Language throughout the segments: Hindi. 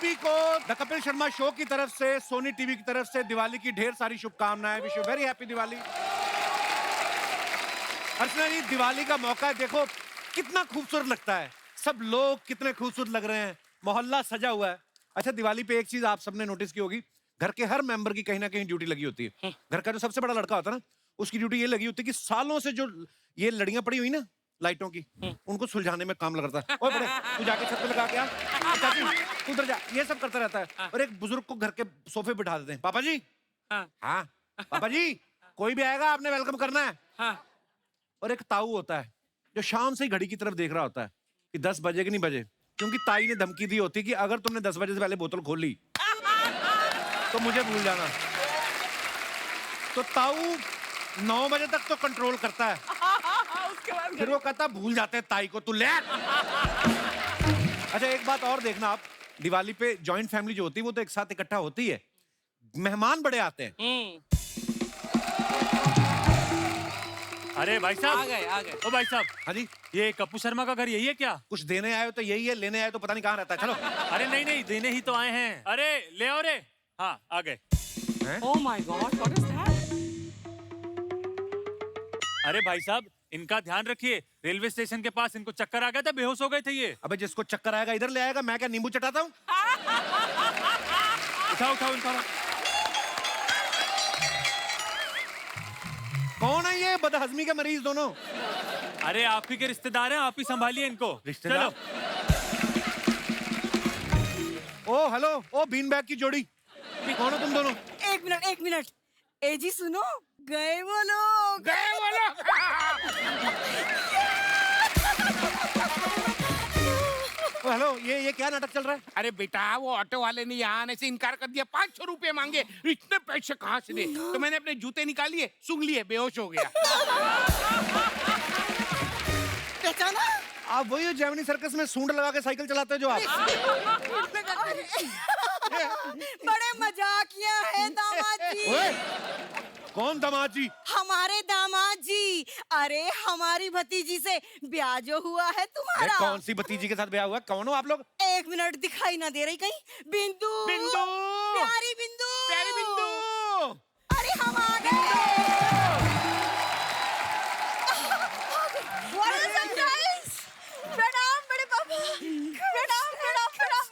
सभी को द कपिल शर्मा शो की तरफ से, सोनी टीवी की तरफ से दिवाली की ढेर सारी शुभकामनाएं। Wish you very happy Diwali. Archana ji, Diwali का मौका है, देखो कितना खूबसूरत लगता है, सब लोग कितने खूबसूरत लग रहे हैं, मोहल्ला सजा हुआ है। अच्छा, दिवाली पे एक चीज आप सबने नोटिस की होगी, घर के हर मेंबर की कहीं ना कहीं ड्यूटी लगी होती है। घर का जो सबसे बड़ा लड़का होता है ना, उसकी ड्यूटी ये लगी होती है कि सालों से जो ये लड़ियां पड़ी हुई ना लाइटों की, उनको सुलझाने में काम लगता है। ओए बड़े, तू जाके छत पे लगा के आ, चाची तू उधर जा, ये सब करता रहता है। और एक बुजुर्ग को घर के सोफे बिठा देते हैं, पापा जी। हाँ पापा जी, कोई भी आएगा आपने वेलकम करना है। और एक ताऊ होता है जो शाम से ही घड़ी की तरफ देख रहा होता है कि 10 बजे कि नहीं बजे, क्योंकि ताई ने धमकी दी होती कि अगर तुमने 10 बजे से पहले बोतल खोल ली तो मुझे भूल जाना। तो ताऊ 9 बजे तक तो कंट्रोल करता है, उसके बाद फिर वो कहता भूल जाते हैं ताई को, तू ले। अच्छा, एक बात और देखना आप, दिवाली पे जॉइंट फैमिली जो होती है वो तो एक साथ इकट्ठा होती है, मेहमान बड़े आते हैं। अरे भाई साहब, आ गए। ओ भाई साहब, हाँ जी, ये कप्पू शर्मा का घर यही है क्या? कुछ देने आए हो तो यही है, लेने आए तो पता नहीं कहाँ रहता है। चलो। अरे नहीं नहीं, देने ही तो आए हैं। अरे ले आओ रे। हाँ आ गए। Oh my God, what is that? अरे भाई साहब, इनका ध्यान रखिए, रेलवे स्टेशन के पास इनको चक्कर आ गया था, बेहोश हो गए थे ये। अबे जिसको चक्कर आएगा इधर ले आएगा, मैं क्या नींबू चटाता हूँ? उठाओ उठाओ इनको। कौन है ये बदहजमी के मरीज दोनों? अरे आप ही के रिश्तेदार हैं, आप ही संभालिए इनको। रिश्तेदार? चलो। ओ हेलो, ओ बीन बैग की जोड़ी, कौन हो तुम दोनों? एक मिनट। ए जी सुनो, गए वो लोग। ओ हेलो, ये क्या नाटक चल रहा है? अरे बेटा, वो ऑटो वाले ने यहाँ आने से इनकार कर दिया, 500 रुपए मांगे। इतने पैसे कहाँ से दे? तो मैंने अपने जूते निकालिए, सूंघ लिए, बेहोश हो गया। पहचाना? आप वही हो जेमिनी सर्कस में सूंड लगा के साइकिल चलाते हो जो आप? बड़े मजाकिया है दामाद जी। ओए, कौन दामाद जी? हमारे दामाद जी। अरे हमारी भतीजी से ब्याह जो हुआ है तुम्हारा। कौन सी भतीजी के साथ ब्याह हुआ? कौन हो आप लोग? एक मिनट, दिखाई ना दे रही कहीं? बिंदु। बिंदु। प्यारी बिंदु। प्यारी बिंदु। अरे हम आ गए। What a surprise! प्रणाम बड़े पापा। प्रणाम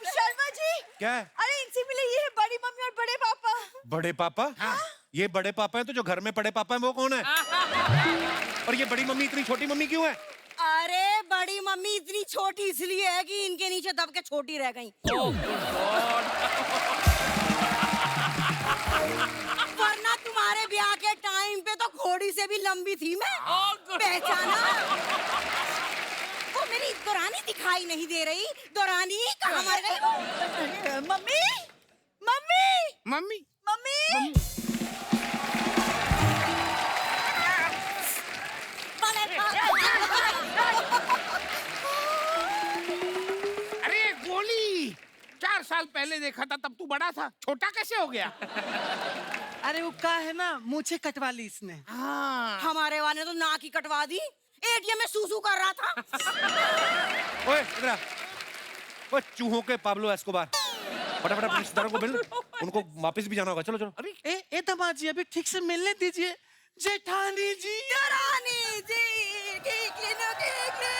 शर्मा जी। क्या है? अरे इनसे मिले, ये है बड़ी मम्मी और बड़े पापा। बड़े पापा? हाँ। ये बड़े पापा हैं, तो जो घर में बड़े पापा हैं वो कौन है? और ये बड़ी मम्मी इतनी छोटी मम्मी क्यों है? अरे बड़ी मम्मी इतनी छोटी इसलिए है कि इनके नीचे दब के छोटी रह गई। वरना तुम्हारे ब्याह के टाइम पे तो घोड़ी से भी लंबी थी मैं। पहचाना? वो मेरी दौरानी दिखाई नहीं दे रही। दौरानी कहाँ मर गई वो? Mummy mummy mummy. मम्मी। अरे गोली, 4 साल पहले देखा था तब तू बड़ा था, छोटा कैसे हो गया? अरे वो का है ना, मूछे कटवा ली इसने। हाँ। हमारे वाले तो नाक ही कटवा दी, एटीएम में सूसू कर रहा था। ओए इधर आ। ओए चूहों के पाब्लो एस्कोबार, फटाफट अपने रिश्तेदारों को मिल, उनको वापस भी जाना होगा। चलो चलो। अरे ए दामाद जी, अभी ठीक से मिलने दीजिए। जेठानी जी। दौरानी जी, ठीक है ना, ठीक है।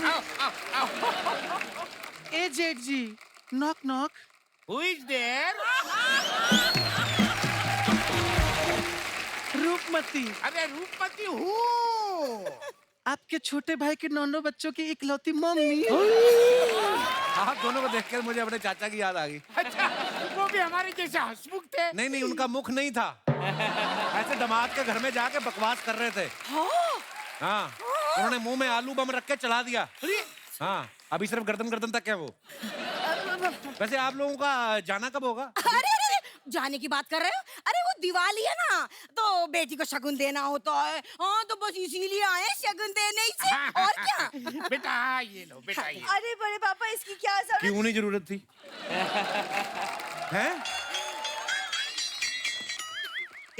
आओ, आओ, आओ। ए जेठ जी, knock knock. Who is there? Roopmati, अरे रूपमती हूँ। आपके छोटे भाई के 9 बच्चों की इकलौती मम्मी। आप दोनों को देखकर मुझे अपने चाचा की याद आ गई। अच्छा, वो भी हमारे जैसे हंसमुख थे। नहीं नहीं, उनका मुख नहीं था, ऐसे दामाद के घर में जाके बकवास कर रहे थे। हाँ, उन्होंने मुंह में आलू बम रख के चला दिया। हाँ, अभी सिर्फ गर्दन गर्दन तक है वो। वैसे आप लोगों का जाना कब होगा? अरे जाने की बात कर रहे हो? अरे वो दिवाली है ना, तो बेटी को शगुन देना होता है। हाँ, तो बस इसीलिए आए शगुन देने ही से, और क्या। बेटा ये लो, बेटा ये। अरे बड़े पापा, इसकी क्या जरूरत? क्यों नहीं जरूरत थी? हैं?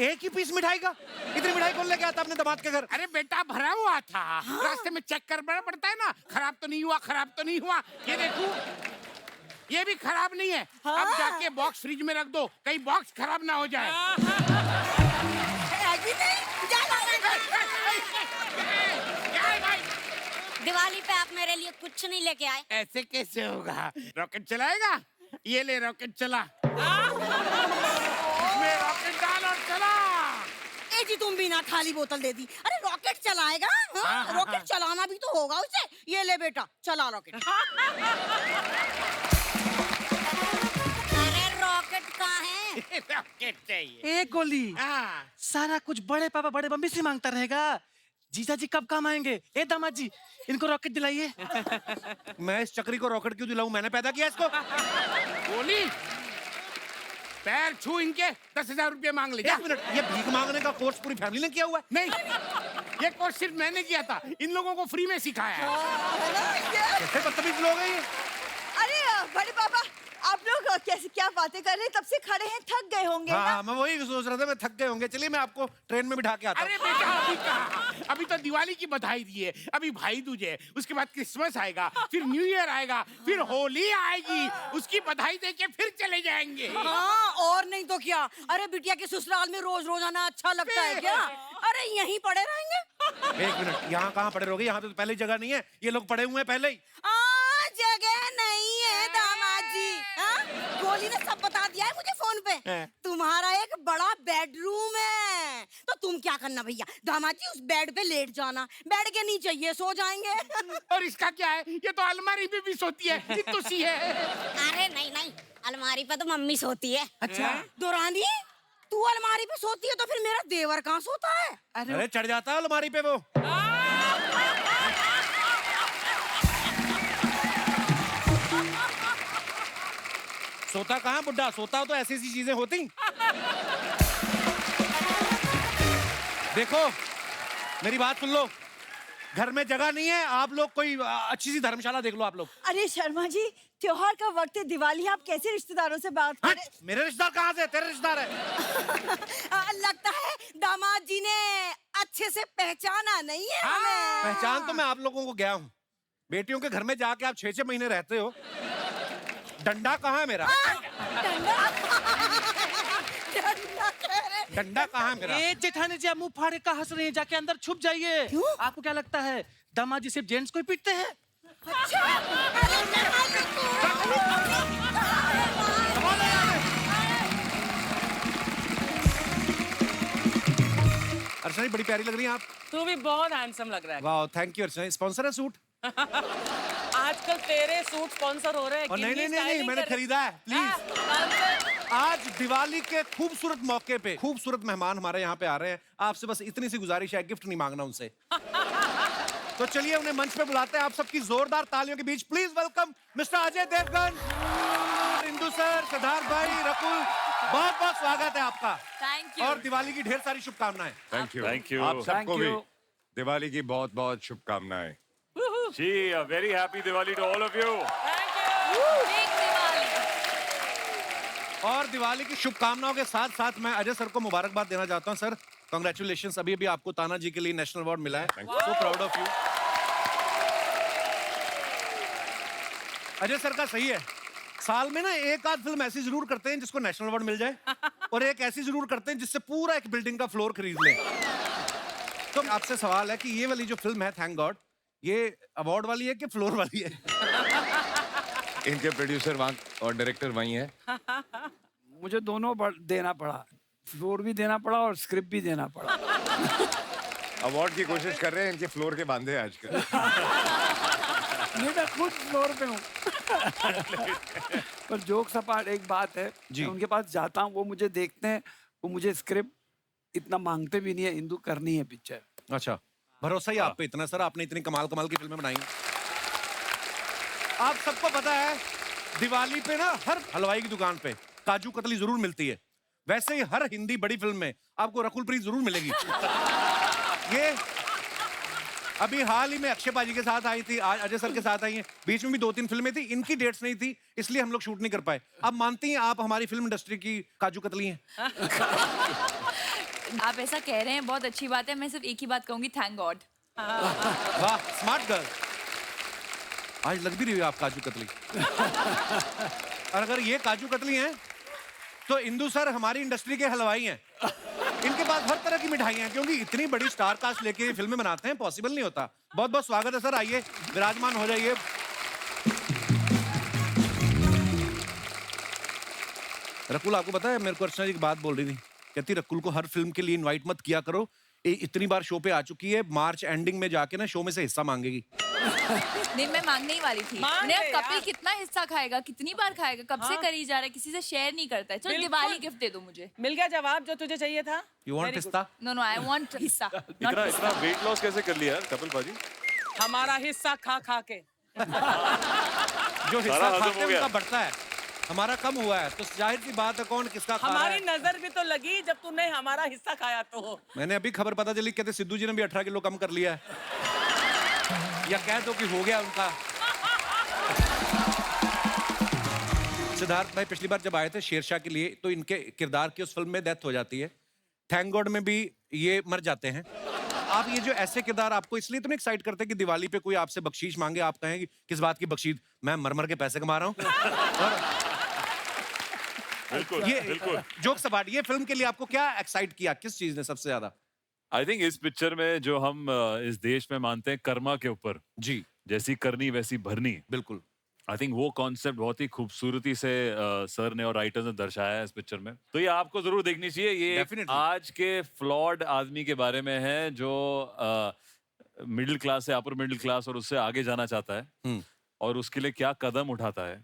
एक ही पीस मिठाई का? इतनी मिठाई कौन लेके आता अपने दामाद के घर? अरे बेटा भरा हुआ था। रास्ते में चेक करना पड़ता है ना, खराब तो नहीं हुआ, खराब तो नहीं हुआ। ये देखो, ये भी खराब नहीं है। अब जाके बॉक्स फ्रिज में रख दो, कहीं बॉक्स खराब ना हो जाए। अभी नहीं, जा दिवाली पे आप मेरे लिए कुछ नहीं लेके आए। ऐसे कैसे होगा? रॉकेट चलाएगा? ये ले रॉकेट चला। इसमें रॉकेट डाल और चला। ए जी तुम भी ना खाली बोतल दे दी। अरे रॉकेट चलाएगा? हाँ? रॉकेट चलाना भी तो होगा उसे। ये ले बेटा, चला रॉकेट। अरे रॉकेट कहाँ है? रॉकेट चाहिए। एक गोली। हाँ। सारा कुछ बड़े पापा बड़े मम्मी से मांगता रहेगा। जीजा जी कब काम आएंगे? ए दामाद जी, इनको रॉकेट दिलाइए। मैं इस चक्री को रॉकेट क्यों दिलाऊं? मैंने पैदा किया इसको। गोली, पैर छू इनके 10,000 रुपये मांग ले। जा। 1 मिनट, ये भीख मांगने का कोर्स पूरी फैमिली ने किया हुआ है? नहीं, ये कोर्स सिर्फ मैंने किया था, इन लोगों को फ्री में सिखाया है। कैसे बदतमीज लोग हैं ये? अरे बड़े पापा, आप लोग कैसे क्या बातें कर रहे हैं? तब से खड़े हैं, थक गए होंगे ना? हाँ, मैं वही सोच रहा था, मैं थक गए होंगे। चलिए मैं आपको ट्रेन में बिठा के आता अरे हूँ। बेटा अभी कहाँ? अभी तो दिवाली की बधाई दी है, अभी भाई दूज है, उसके बाद क्रिसमस आएगा, फिर न्यू ईयर आएगा, फिर होली आएगी, उसकी बधाई देके फिर चले जाएंगे। हाँ और नहीं तो क्या। अरे बिटिया के ससुराल में रोज रोज आना अच्छा लगता है क्या? अरे यहीं पड़े रहेंगे। 1 मिनट, यहाँ कहाँ पड़े रहोगे? यहाँ पे तो पहले ही जगह नहीं है, ये लोग पड़े हुए हैं पहले ही। जगह नहीं है दामाद जी। हाँ? गोली ने सब बता दिया है मुझे फोन पे। तुम्हारा एक बड़ा बेडरूम है, तो तुम क्या करना भैया, दामाद जी उस बेड पे लेट जाना, बेड के नीचे ये सो जाएंगे। और इसका क्या है? ये तो अलमारी में भी सोती है, जितू सी है। अरे नहीं नहीं, अलमारी पे तो मम्मी सोती है। अच्छा। दोरानी, तू अलमारी पे सोती है तो फिर मेरा देवर कहाँ सोता है? अरे चढ़ जाता है अलमारी पे वो। सोता कहाँ बुड्ढा? सोता तो ऐसी ऐसी चीजें होती। देखो मेरी बात सुन लो, घर में जगह नहीं है, आप लोग कोई अच्छी सी धर्मशाला देख लो आप लोग। अरे शर्मा जी, त्योहार का वक्त है, दिवाली है, आप कैसे रिश्तेदारों से बात हट, करें? मेरे रिश्तेदार कहाँ से? तेरे रिश्तेदार है। लगता है दामाद जी ने अच्छे से पहचाना नहीं है हमें। पहचान तो मैं आप लोगों को गया हूँ। बेटियों के घर में जाके आप 6-6 महीने रहते हो। डंडा कहाँ है मेरा? डंडा कहाँ है मेरा? ए जेठानी जी, आप मुंह फाड़े का हंस रहे हैं? जाके अंदर छुप जाइए। आपको क्या लगता है दामाद जी सिर्फ जेंट्स को ही पीटते हैं? अर्चना जी बड़ी प्यारी लग रही हैं आप। तू भी बहुत हैंडसम लग रहा है। वाह, थैंक यू अर्चना। स्पॉन्सर है सूट? आजकल तेरे सूट स्पॉन्सर हो रहे हैं। और नहीं कितनी नहीं नहीं, styling मैंने कर रहे- खरीदा है, प्लीज। आज दिवाली के खूबसूरत मौके पे खूबसूरत मेहमान हमारे यहाँ पे आ रहे हैं। आपसे बस इतनी सी गुजारिश है, गिफ्ट नहीं मांगना उनसे। तो चलिए उन्हें मंच पे बुलाते हैं। आप सबकी जोरदार तालियों के बीच please welcome mister Ajay Devgn, Indu sir, Siddharth भाई, रकुल। बहुत बहुत स्वागत है आपका। Thank you. और दिवाली की ढेर सारी शुभकामनाएं। Thank you. Thank you. आप सबको Thank भी you. दिवाली की बहुत बहुत शुभकामनाएं। Gee, a very happy Diwali to all of you. Thank you. Big Diwali. और दिवाली की शुभकामनाओं के साथ साथ मैं अजय सर को मुबारकबाद देना चाहता हूं। सर कांग्रेचुलेशंस, अभी अभी आपको ताना जी के लिए नेशनल अवार्ड मिला है। So proud of you. Ajay sir का सही है, साल में ना एक आध फिल्म ऐसी जरूर करते हैं जिसको नेशनल अवार्ड मिल जाए, और एक ऐसी जरूर करते हैं जिससे पूरा एक बिल्डिंग का फ्लोर खरीद ले। तो आपसे सवाल है कि ये वाली जो फिल्म है थैंक गॉड, ये अवार्ड वाली है कि फ्लोर वाली है? इनके प्रोड्यूसर वहाँ और डायरेक्टर वहीं है। मुझे दोनों देना पड़ा, फ्लोर भी देना पड़ा और स्क्रिप्ट भी देना पड़ा। अवार्ड की कोशिश कर रहे हैं, इनके फ्लोर के बांधे हैं आजकल। नहीं, मैं खुद फ्लोर पे हूँ। पर जोक्स अपार्ट, एक बात है, जी। मैं उनके पास जाता हूँ, वो मुझे देखते हैं, वो मुझे स्क्रिप्ट इतना मांगते भी नहीं है, इंदु करनी है पिक्चर। अच्छा, भरोसा ही आप पे इतना सर, आपने इतनी कमाल कमाल की फिल्में बनाई। आप सबको पता है दिवाली पे ना हर हलवाई की दुकान पे काजू कतली जरूर मिलती है। वैसे ही हर हिंदी बड़ी फिल्म में आपको रकुलप्रीत जरूर मिलेगी। ये अभी हाल ही में अक्षय पाजी के साथ आई थी, आज अजय सर के साथ आई हैं। बीच में भी 2-3 फिल्में थी, इनकी डेट्स नहीं थी, इसलिए हम लोग शूट नहीं कर पाए। अब मानती हैं आप हमारी फिल्म इंडस्ट्री की काजू कतली हैं? आप ऐसा कह रहे हैं, बहुत अच्छी बात है। मैं सिर्फ एक ही बात कहूंगी, थैंक गॉड। वाह, स्मार्ट गर्ल। आज लग भी रही है आप काजू कतली। और अगर ये काजू कतली हैं तो इंदु सर हमारी इंडस्ट्री के हलवाई हैं। इनके पास हर तरह की मिठाइयां हैं, क्योंकि इतनी बड़ी स्टार कास्ट लेके फिल्में बनाते हैं, पॉसिबल नहीं होता। बहुत बहुत स्वागत है सर, आइए विराजमान हो जाइए। रकुल, आपको पता है मेरे को अर्चना जी एक बात बोल रही थी, कहती रकुल को हर फिल्म के लिए इनवाइट मत किया करो, इतनी बार शो पे आ चुकी है, मार्च एंडिंग में जाके ना शो में से हिस्सा मांगेगी। नहीं, मैं मांगने ही वाली थी। मांग मैंने ले अब कपिल यार। कितना हिस्सा खाएगा, कितनी बार खाएगा, कब से हाँ। करी जा रहा है, किसी से शेयर नहीं करता है। चलो बिल्कुल। दिवाली गिफ्ट दे दो मुझे। मिल गया जवाब जो तुझे चाहिए था। You want Very good. पिस्ता? नो नो, आई वांट हिस्सा, नॉट इतना पिस्ता। इतना वेट लॉस कैसे कर लिया यार कपिल बाजी? हमारा हिस्सा खा खा के। जो हिस्सा हजम खाते हो हैं गया। उनका बढ़ता है, हमारा कम हुआ है, तो जाहिर सी बात है कौन किसका खा रहा हमारी है। नजर भी तो लगी जब तूने हमारा हिस्सा खाया तो। मैंने अभी खबर पता चली, कहते सिद्धू जी ने भी 18 किलो कम कर लिया है। या कह दो कि हो गया उनका। सिद्धार्थ भाई पिछली बार जब आए थे शेरशाह के लिए, तो इनके किरदार की उस फिल्म में डेथ हो जाती है। थैंक गॉड में भी ये मर जाते हैं। आप ये जो ऐसे किरदार आपको इसलिए तो नहीं एक्साइट करते कि दिवाली पे कोई आपसे बख्शीश मांगे, आप कहें कि किस बात की बख्शीश, मैं मर मर के पैसे कमा रहा हूँ। बिल्कुल ये बिल्कुल। जोक्स अपार्ट, ये फिल्म के लिए आपको क्या एक्साइट किया, किस चीज ने सबसे ज्यादा? आई थिंक इस पिक्चर में जो हम इस देश में मानते हैं कर्मा के ऊपर, जी जैसी करनी वैसी भरनी, बिल्कुल। आई थिंक वो कॉन्सेप्ट बहुत ही खूबसूरती से सर ने और राइटर्स ने दर्शाया है इस पिक्चर में। तो ये आपको जरूर देखनी चाहिए। ये Definitely. आज के फ्लॉड आदमी के बारे में है जो मिडिल क्लास से अपर मिडिल क्लास और उससे आगे जाना चाहता है, और उसके लिए क्या कदम उठाता है,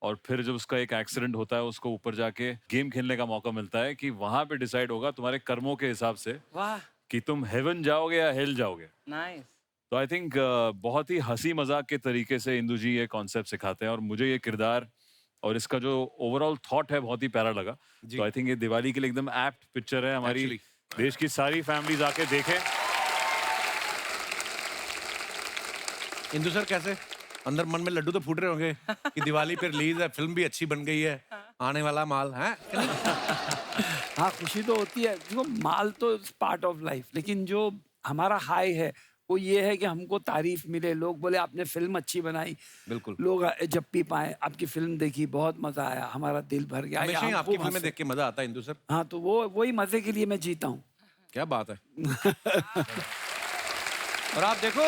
और फिर जब उसका एक एक्सीडेंट होता है, उसको ऊपर जाके गेम खेलने का मौका मिलता है कि वहां पे डिसाइड होगा तुम्हारे कर्मों के हिसाब से वाह, कि तुम हेवन जाओगे या हेल जाओगे। नाइस। तो आई थिंक बहुत ही हंसी मजाक के तरीके से इंदु जी ये कॉन्सेप्ट सिखाते हैं, और मुझे ये किरदार और इसका जो ओवरऑल थॉट है बहुत ही प्यारा लगा। तो आई थिंक ये दिवाली के लिए एकदम एप्ट पिक्चर है। हमारी Actually. देश की सारी फैमिलीज आके देखें। इंदु सर कैसे अंदर मन में लड्डू तो फूट रहे होंगे कि दिवाली पे रिलीज है, फिल्म भी अच्छी बन गई है, आने वाला माल है। हाँ, खुशी तो होती है। देखो, माल तो पार्ट ऑफ लाइफ, लेकिन जो हमारा हाई है वो ये है कि हमको तारीफ मिले, लोग बोले आपने फिल्म अच्छी बनाई, बिल्कुल। लोग जब भी पाए आपकी फिल्म देखी, बहुत मजा आया, हमारा दिल भर गया। हमेशा ही या आपकी हमको फिल्में हंसे। देख के मजा आता है इंदु सर। हाँ, तो वो वही मजे के लिए मैं जीता हूँ। क्या बात है। और आप देखो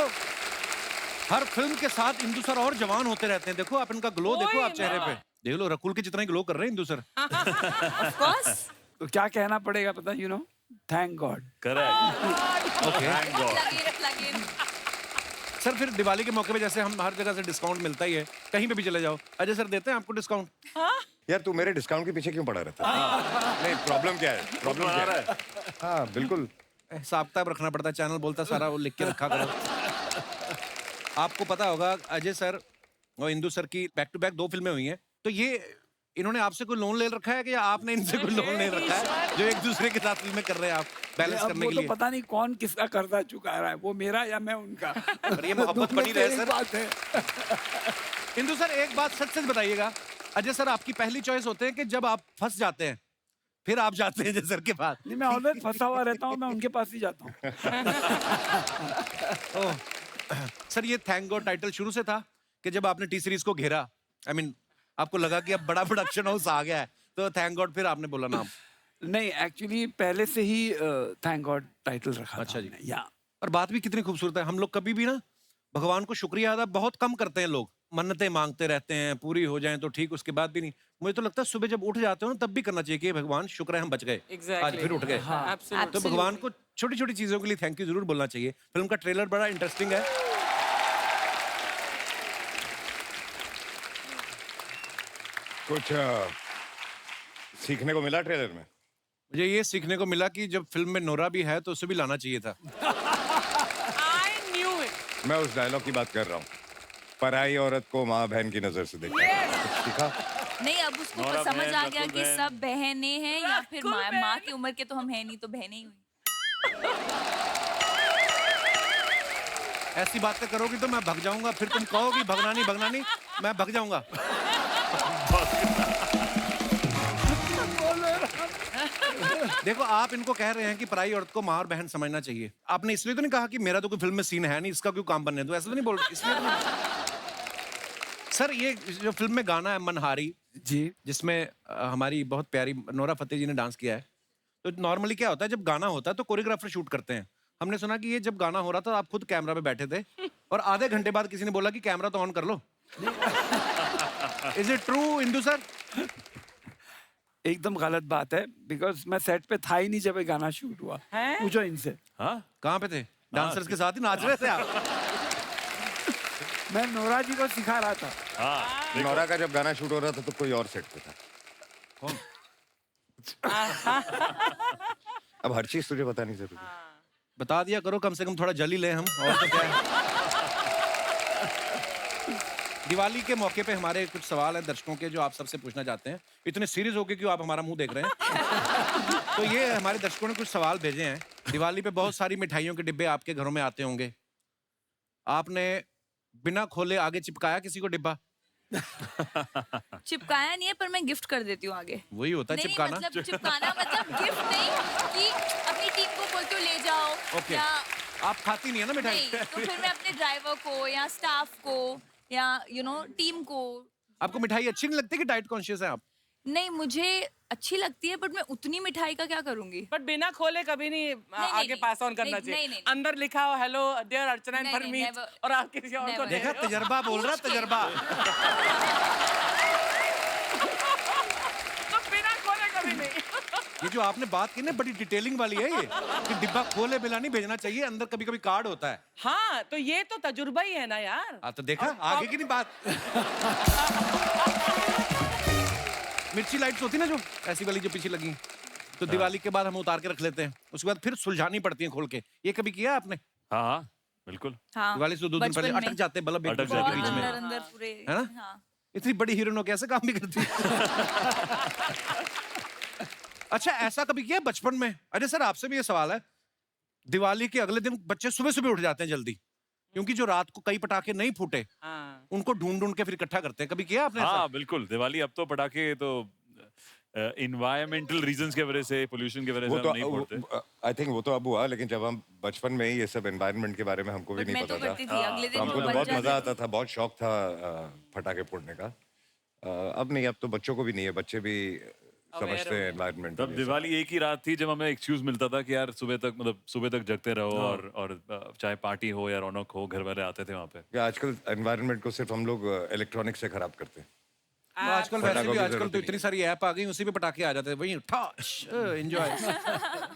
हर फिल्म के साथ इंदु सर और जवान होते रहते हैं। देखो आप इनका ग्लो देखो, आप चेहरे पे देख लो, रकुल के जितना ही ग्लो कर रहे हैं इंदु सर। Of course. तो क्या कहना पड़ेगा पता, thank God. Correct. Thank God. लगे। सर फिर दिवाली के मौके पे जैसे हम हर जगह से डिस्काउंट मिलता ही है, कहीं पे भी चले जाओ, अजय सर देते हैं आपको डिस्काउंट? यार तू मेरे डिस्काउंट के पीछे क्यों पड़ा रहता है? नहीं, प्रॉब्लम क्या है? प्रॉब्लम क्या है? हाँ बिल्कुल, हिसाब किताब रखना पड़ता है, चैनल बोलता है सारा वो लिख के रखा करो। आपको पता होगा अजय सर और इंदु सर की बैक टू बैक 2 फिल्में हुई हैं, तो ये इन्होंने आपसे कोई लोन ले रखा है कि या आपने इनसे कोई लोन ले रखा है जो एक दूसरे के साथ फिल्में कर रहे हैं आप बैलेंस अब करने वो के तो लिए? पता नहीं कौन किसका कर्जा चुका रहा है, वो मेरा या मैं उनका। पर ये मोहब्बत बनी रहे सर। बात है। इंदु सर एक बात सच सच बताइएगा, अजय सर आपकी पहली चॉइस होते हैं कि जब आप फंस जाते हैं फिर आप जाते हैं अजय सर के पास? नहीं, मैं ऑलवेज फंसा हुआ रहता हूँ, मैं उनके पास ही जाता हूँ। सर ये थैंक गॉड टाइटल शुरू से था कि जब आपने टी सीरीज को घेरा, आई मीन आपको लगा कि अब बड़ा प्रोडक्शन हाउस आ गया है, तो थैंक गॉड फिर आपने बोला नाम? नहीं, एक्चुअली पहले से ही थैंक गॉड टाइटल रखा अच्छा था जी। हमने, या और बात भी कितनी खूबसूरत है। हम लोग कभी भी ना भगवान को शुक्रिया अदा बहुत कम करते हैं, लोग मन्नतें मांगते रहते हैं, पूरी हो जाएं तो ठीक, उसके बाद भी नहीं। मुझे तो लगता है सुबह जब उठ जाते हो ना तब भी करना चाहिए कि भगवान शुक्र है हम बच गए, आज फिर उठ गए। Absolutely. तो भगवान को छोटी छोटी चीजों के लिए थैंक यू जरूर बोलना चाहिए। फिल्म का ट्रेलर बड़ा इंटरेस्टिंग है। कुछ सीखने को मिला ट्रेलर में? मुझे ये सीखने को मिला कि जब फिल्म में नोरा भी है तो उसे भी लाना चाहिए था। I knew it. मैं उस डायलॉग की बात कर रहा हूँ, पराई औरत को माँ बहन की नजर से देखा। कुछ सीखा? नहीं, अब उसको नौरा समझ बहन, आ गया रकुल कि बहन। सब बहनें हैं या फिर रकुल माँ बहन। की उम्र के तो हम हैं नहीं, तो बहनें ही हुई। ऐसी बातें करोगी तो मैं भग जाऊंगा, फिर तुम कहोगी भगना नहीं, मैं भग जाऊंगा। देखो आप इनको कह रहे हैं कि पराई औरत को माँ और बहन समझना चाहिए। आपने इसलिए तो नहीं कहा कि मेरा तो कोई फिल्म में सीन है नहीं, इसका क्यों काम बनने दो, ऐसा तो नहीं बोल रहे इसलिए तो नहीं। सर ये जो फिल्म में गाना है मनहारी जी, जिसमें हमारी बहुत प्यारी नोरा फतेही जी ने डांस किया है, तो नॉर्मली क्या होता है जब गाना होता है तो कोरियोग्राफर शूट करते हैं। हमने सुना कि ये जब गाना हो रहा था आप खुद कैमरा पे बैठे थे और आधे घंटे बाद किसी ने बोला कि कैमरा तो ऑन कर लो। Is it true Indu sir? एकदम गलत बात है, बिकॉज मैं सेट पे था ही नहीं जब ये गाना शूट हुआ। हैं? पूछो इनसे। हाँ कहाँ पे थे? डांसर्स के साथ ही नाच रहे थे आप? मैं नोरा जी को सिखा रहा था। हाँ नोरा का जब गाना शूट हो रहा था तो कोई और सेट पे था। कौन? अब हर चीज तुझे बतानी जरूरी है। बता दिया करो, कम से कम थोड़ा जल ही ले हम, और तो क्या है। दिवाली के मौके पे हमारे कुछ सवाल हैं दर्शकों के जो आप सबसे पूछना चाहते हैं। इतने सीरियस होके क्यों आप हमारा मुंह देख रहे हैं? तो ये हमारे दर्शकों ने कुछ सवाल भेजे हैं। दिवाली पे बहुत सारी मिठाइयों के डिब्बे आपके घरों में आते होंगे, आपने बिना खोले आगे चिपकाया किसी को डिब्बा? चिपकाया नहीं है, पर मैं गिफ्ट कर देती हूँ आगे। वही होता है नहीं, चिपकाना। मतलब चिपकाना मतलब गिफ्ट नहीं कि अपनी टीम को बोलते हो ले जाओ। ओके। या आप खाती नहीं है ना मिठाई? नहीं, तो फिर मैं अपने ड्राइवर को या स्टाफ को या टीम को। आपको मिठाई अच्छी नहीं लगती कि डाइट कॉन्शियस है आप? नहीं, मुझे अच्छी लगती है, बट मैं उतनी मिठाई का क्या करूंगी? बट बिना खोले कभी नहीं आगे नहीं, पास ऑन करना नहीं, चाहिए। नहीं, अंदर लिखा हो हेलो डियर अर्चना एंड नहीं, परमीत never, और आप किसी और को never। दे देखा, रहे हो। तजर्बा बोल रहा, तजर्बा। तो बिना खोले कभी नहीं। ये जो आपने बात की ना बड़ी डिटेलिंग वाली है ये, कि डिब्बा खोले बिना नहीं भेजना चाहिए, अंदर कभी कभी कार्ड होता है। हाँ, तो ये तो तजुर्बा ही है ना यार। तो देखा आगे की नहीं बात। मिर्ची लाइट्स होती ना जो ऐसी वाली जो पीछे लगी, तो दिवाली के बाद हम उतार के रख लेते हैं, उसके बाद फिर सुलझानी पड़ती है खोल के। ये कभी किया आपने? हाँ हाँ बिल्कुल। हाँ, दिवाली से 2 दिन पहले बचपन में। अटक जाते बल्ब एक अटक दूसरे के जाते बीच हैं। में, अंदर अंदर पूरे। है ना? हाँ। इतनी बड़ी हीरोइन हो कैसे काम भी करती है? अच्छा ऐसा कभी किया बचपन में? अरे सर आपसे भी ये सवाल है, दिवाली के अगले दिन बच्चे सुबह सुबह उठ जाते हैं जल्दी, क्योंकि जो रात को कई पटाखे नहीं फूटे हाँ। उनको ढूंढ ढूंढ के फिर इकट्ठा करते हैं। कभी किया आपने ऐसा? हाँ बिल्कुल, दिवाली अब तो पटाखे तो इन्वायरमेंटल रीजंस की वजह से, पोल्यूशन की वजह वो से तो हम नहीं फोड़ते। आई थिंक वो तो अब हुआ, लेकिन जब हम बचपन में ही ये सब एनवायरनमेंट के बारे में हमको भी But नहीं मैं तो पता करती था, थी, अगले तो दिन हमको वो तो बन बहुत जाते मजा थे। आता था, बहुत शौक था पटाखे फोड़ने का। अब नहीं, अब तो बच्चों को भी नहीं है, बच्चे भी समझते हैं एनवायरनमेंट। तब दिवाली एक ही रात थी जब हमें एक्सक्यूज मिलता था कि यार सुबह तक, मतलब सुबह तक जगते रहो, और चाहे पार्टी हो या रौनक हो, घर वाले आते थे वहाँ पे। आजकल एनवायरनमेंट को सिर्फ हम लोग इलेक्ट्रॉनिक से खराब करते हैं। आजकल वैसे पटाखों भी की आजकल जरूरत तो ही इतनी सारी ऐप आ गई, उसी पे पटाखे आ जाते हैं, वही एंजॉय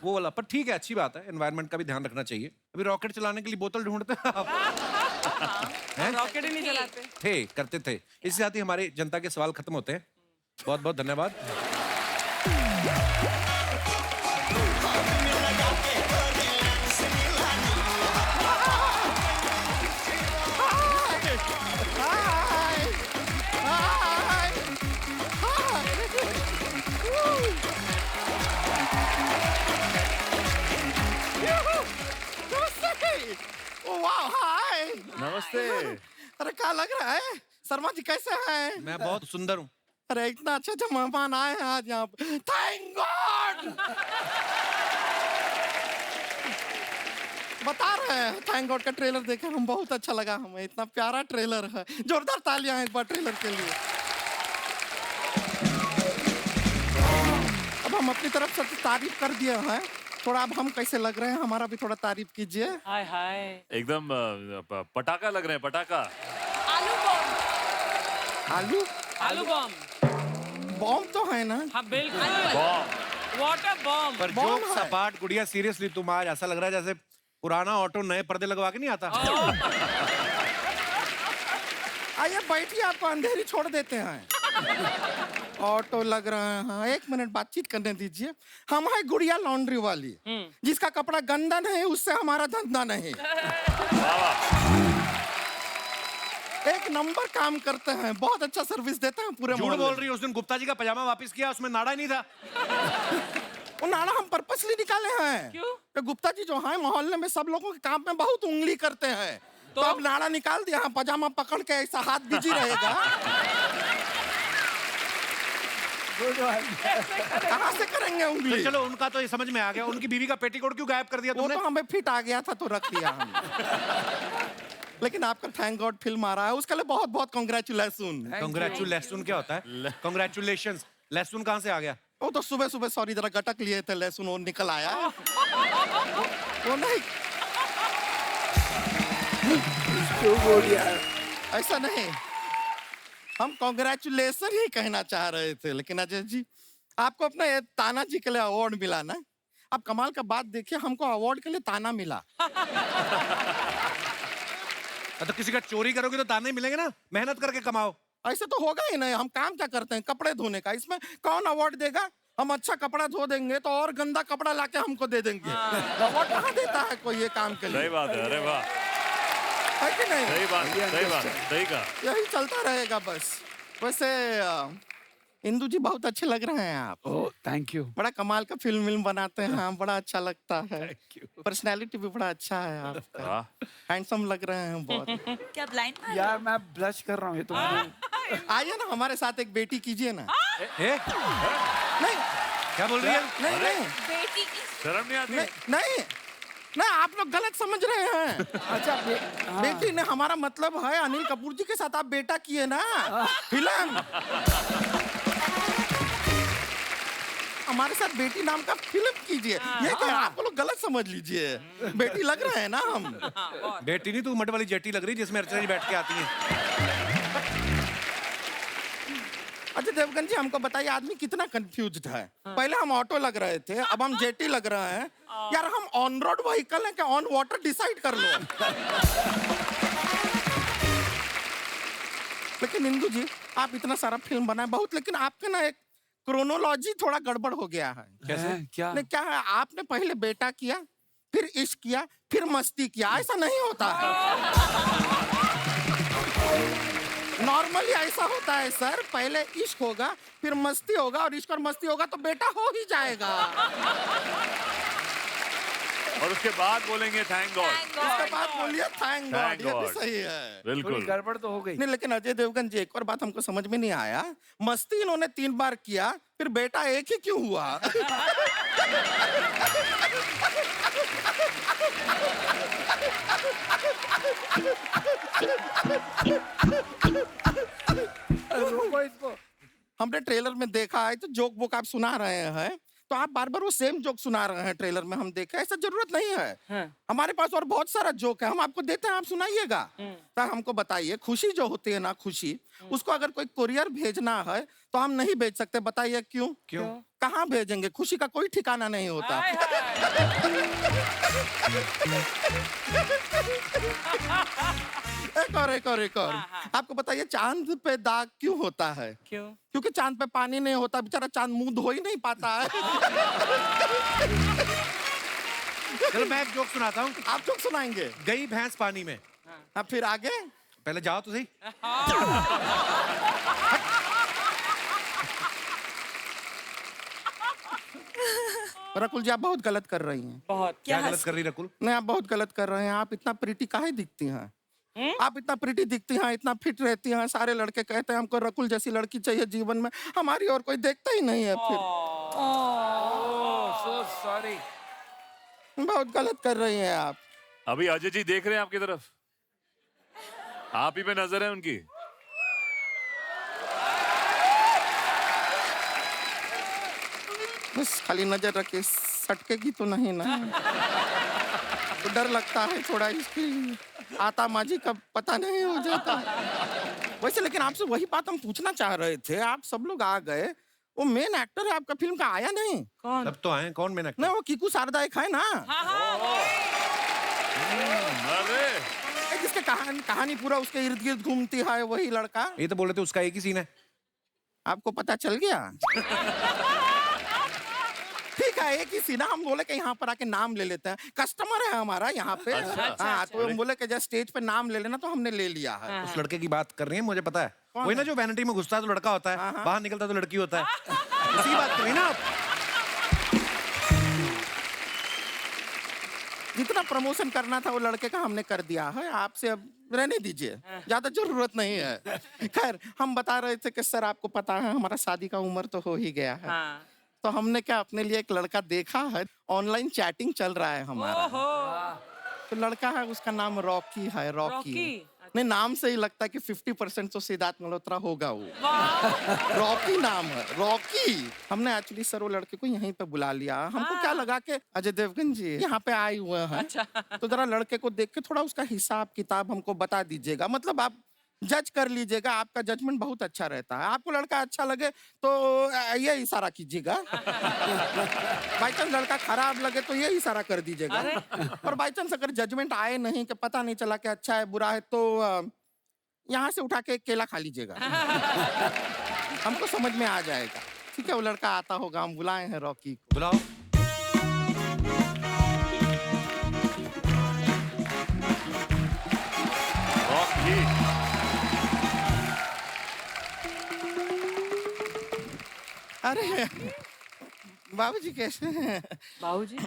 वो वाला। पर ठीक है, अच्छी बात है, एनवायरनमेंट का भी ध्यान रखना चाहिए। अभी रॉकेट चलाने के लिए बोतल ढूंढते हैं आप? रॉकेट ही नहीं चलाते। थे, करते थे। इसके साथ ही हमारी जनता के सवाल खत्म होते हैं। बहुत बहुत धन्यवाद। नमस्ते। अरे क्या लग रहा है शर्मा जी, कैसे हैं? मैं बहुत सुंदर हूँ। अरे इतना अच्छे अच्छे मेहमान आए हैं आज यहाँ पे, थैंक गॉड। बता रहे हैं थैंक गॉड का ट्रेलर देखे हम, बहुत अच्छा लगा हमें, इतना प्यारा ट्रेलर है। जोरदार तालियां हैं एक बार ट्रेलर के लिए। अब हम अपनी तरफ से तारीफ कर दिए हैं, थोड़ा अब हम कैसे लग रहे हैं हमारा भी थोड़ा तारीफ कीजिए। हाय हाय। एकदम पटाखा लग रहे हैं, पटाखा। आलू बॉम्ब। आलू आलू बॉम्ब। बॉम्ब तो है ना? हाँ बिल्कुल। Water bomb. पर जोक सपाट गुड़िया, सीरियसली तुम आज ऐसा लग रहा है जैसे पुराना ऑटो नए पर्दे लगवा के नहीं आता। आइए बैठिए, आपको अंधेरी छोड़ देते हैं। ऑटो लग रहा है, हाँ 1 मिनट बातचीत करने दीजिए। हम है गुड़िया लॉन्ड्री वाली, जिसका कपड़ा गंदा नहीं उससे हमारा धंधा नहीं। एक नंबर काम करते हैं, बहुत अच्छा सर्विस देते हैं पूरे झूठ बोल रही है, उस दिन गुप्ता जी का पजामा वापस किया, उसमें नाड़ा ही नहीं था। वो नाड़ा हम पर्पसली निकाले हैं। क्यों? तो गुप्ता जी जो है मोहल्ले में सब लोगों के काम में बहुत उंगली करते हैं, तो अब नाड़ा निकाल दिया, पजामा पकड़ के ऐसा हाथ बिजी रहेगा। Good one. कहाँ से करेंगे तो उंगली? चलो उनका तो ये समझ में आ गया, उनकी बीवी का पेटीकोट क्यों गायब कर दिया वो तुमने? तो हमें फिट आ गया था तो रख लिया हमने। लेकिन आपका थैंक गॉड फिल्म आ रहा है, उसके लिए बहुत बहुत कॉन्ग्रेचुलेशन। कांग्रेचुलेशन क्या होता है? कांग्रेचुलेशन, लहसुन कहाँ से आ गया? वो तो सुबह सुबह सॉरी जरा गटक लिए थे लहसुन, वो निकल आया। वो नहीं, ऐसा नहीं, हम कॉन्ग्रेचुलेशन ही कहना चाह रहे थे। लेकिन अजय जी, आपको अपना ये ताना जी के लिए अवार्ड मिला ना। आप कमाल का बात देखिए, हमको अवार्ड के लिए ताना मिला। तो किसी का चोरी करोगे तो ताने मिलेंगे ना, मेहनत करके कमाओ। ऐसे तो होगा ही नहीं, हम काम क्या करते हैं, कपड़े धोने का। इसमें कौन अवार्ड देगा? हम अच्छा कपड़ा धो देंगे तो और गंदा कपड़ा लाके हमको दे देंगे। अवार्ड कहाँ देता है कोई ये काम के लिए? सही बात है, अरे वाह, है कि नहीं? सही बात, सही बात, सही कहा। यही चलता रहेगा बस। वैसे इंदु जी बहुत अच्छे लग रहे हैं आप। Oh thank you. बड़ा कमाल का फिल्म बनते हैं, हाँ बड़ा अच्छा लगता है। पर्सनैलिटी भी बड़ा अच्छा है आपका, वाह, हैंडसम लग रहे हैं बहुत। क्या ब्लाइंड यार मैं ब्लश कर रहा हूँ, ये तो आइए ना हमारे साथ एक बेटी कीजिए ना। नहीं क्या बोल रही है? नहीं नहीं बेटी की शर्म नहीं आती? नहीं नहीं नहीं, आप लोग गलत समझ रहे हैं। अच्छा बेटी ने हमारा मतलब है अनिल कपूर जी के साथ आप बेटा किए ना फिल्म। हमारे साथ बेटी नाम का फिल्म कीजिए। ये क्या आप लोग गलत समझ लीजिए, बेटी लग रहे हैं ना हम। बेटी नहीं, तू मट वाली जेटी लग रही जिसमें अर्चना जी बैठ के आती हैं। अच्छा देवगन जी, हमको बताइए आदमी कितना कंफ्यूज्ड है। पहले हम ऑटो लग रहे थे, अब हम जेटी लग रहे हैं। यार हम ऑन रोड व्हीकल हैं क्या ऑन वाटर? डिसाइड कर लो। लेकिन इंदु जी, आप इतना सारा फिल्म बनाए बहुत, लेकिन आपका ना एक क्रोनोलॉजी थोड़ा गड़बड़ हो गया है। कैसे? क्या? नहीं क्या है, आपने पहले बेटा किया, फिर इश्क किया, फिर मस्ती किया। ऐसा नहीं होता है। नॉर्मली ऐसा होता है सर, पहले इश्क होगा, फिर मस्ती होगा, और इश्क और मस्ती होगा तो बेटा हो ही जाएगा। और उसके बाद बोलेंगे थैंक गॉड। उसके बाद बोलिए थैंक गॉड, ये भी सही है। बिल्कुल गड़बड़ तो हो गई। नहीं लेकिन अजय देवगन जी, एक और बात हमको समझ में नहीं आया, मस्ती इन्होंने 3 बार किया, फिर बेटा एक ही क्यों हुआ? रोको इसको। हमने ट्रेलर में देखा है तो जोक वोक आप सुना रहे हैं, तो आप बार बार वो सेम जोक सुना रहे हैं। ट्रेलर में हम देखे, ऐसा जरूरत नहीं है। हमारे पास और बहुत सारा जोक है, हम आपको देते हैं, आप सुनाइएगा। तो हमको बताइए, खुशी जो होती है ना, खुशी, उसको अगर कोई कुरियर भेजना है तो हम नहीं भेज सकते। बताइए क्यों? क्यों? कहाँ भेजेंगे? खुशी का कोई ठिकाना नहीं होता। एक और आपको बताइए, चांद पे दाग क्यों होता है? क्यों? क्योंकि चांद पे पानी नहीं होता, बेचारा चांद मुंह धो ही नहीं पाता है। चलो मैं एक जोक सुनाता हूँ। आप जोक सुनाएंगे? गई भैंस पानी में। अब फिर आगे? पहले जाओ तो सही। रकुल जी, आप बहुत गलत कर रही हैं। बहुत। क्या गलत कर रही रकुल? नहीं, आप बहुत गलत कर रहे हैं। आप इतना प्रीटी काहे दिखती हैं? आप इतना प्रीटी दिखती हैं, इतना फिट रहती हैं, सारे लड़के कहते हैं हमको रकुल जैसी लड़की चाहिए जीवन में। हमारी और कोई देखता ही नहीं है। फिर सो सॉरी। बहुत गलत कर रही हैं आप। अभी अजय जी देख रहे हैं आपकी तरफ, आप ही पे नजर है उनकी। बस खाली नजर रखे, सटकेगी तो नहीं ना? तो डर लगता है थोड़ा, इसकी आता माजी का पता नहीं हो जाता। वैसे लेकिन आपसे वही बात हम पूछना चाह रहे थे, आप सब लोग आ गए, वो मेन एक्टर है आपका फिल्म का आया नहीं? कौन? सब तो आए, कौन मेन एक्टर? नहीं, वो कीकू शारदा एक है ना, अरे जिसके कहानी पूरा उसके इर्द गिर्द घूमती है, वही लड़का। ये तो बोले थे उसका एक ही सीन है। आपको पता चल गया? ठीक है, एक ही सीना। हम बोले कि यहाँ पर आके नाम ले लेते हैं, कस्टमर है हमारा यहाँ पे। हाँ, तो हम बोले कि जब स्टेज पे नाम ले लेना, तो हमने ले लिया है। उस लड़के की बात कर रही है, मुझे पता है। वही ना जो वैनिटी में घुसता है तो लड़का होता है, बाहर निकलता तो लड़की होता है। उसी की बात कर रही है ना आप? जितना प्रमोशन करना था वो लड़के का हमने कर दिया है, आपसे अब रहने दीजिए, ज्यादा जरूरत नहीं है। खैर, हम बता रहे थे कि सर आपको पता है हमारा शादी का उम्र तो हो ही गया है। हाँ। तो हमने क्या अपने लिए एक लड़का देखा है, ऑनलाइन चैटिंग चल रहा है हमारा। तो लड़का है, उसका नाम रॉकी है। रॉकी नहीं, नाम से ही लगता है कि 50% तो सिद्धार्थ मल्होत्रा होगा वो। रॉकी नाम है, रॉकी। हमने एक्चुअली सर वो लड़के को यहीं पे बुला लिया। हमको क्या लगा कि अजय देवगन जी यहाँ पे आए हुए हैं, अच्छा। तो जरा लड़के को देख के थोड़ा उसका हिसाब किताब हमको बता दीजिएगा, मतलब आप जज कर लीजिएगा, आपका जजमेंट बहुत अच्छा रहता है। आपको लड़का अच्छा लगे तो ये इशारा कीजिएगा, बाई चांस लड़का खराब लगे तो ये इशारा कर दीजिएगा, और बाई चांस अगर जजमेंट आए नहीं कि पता नहीं चला कि अच्छा है बुरा है, तो यहाँ से उठा के केला खा लीजिएगा। हमको समझ में आ जाएगा। ठीक है, वो लड़का आता होगा, हम बुलाए हैं रॉकी को। बुलाओ। अरे बाबूजी कैसे हैं? बाबूजी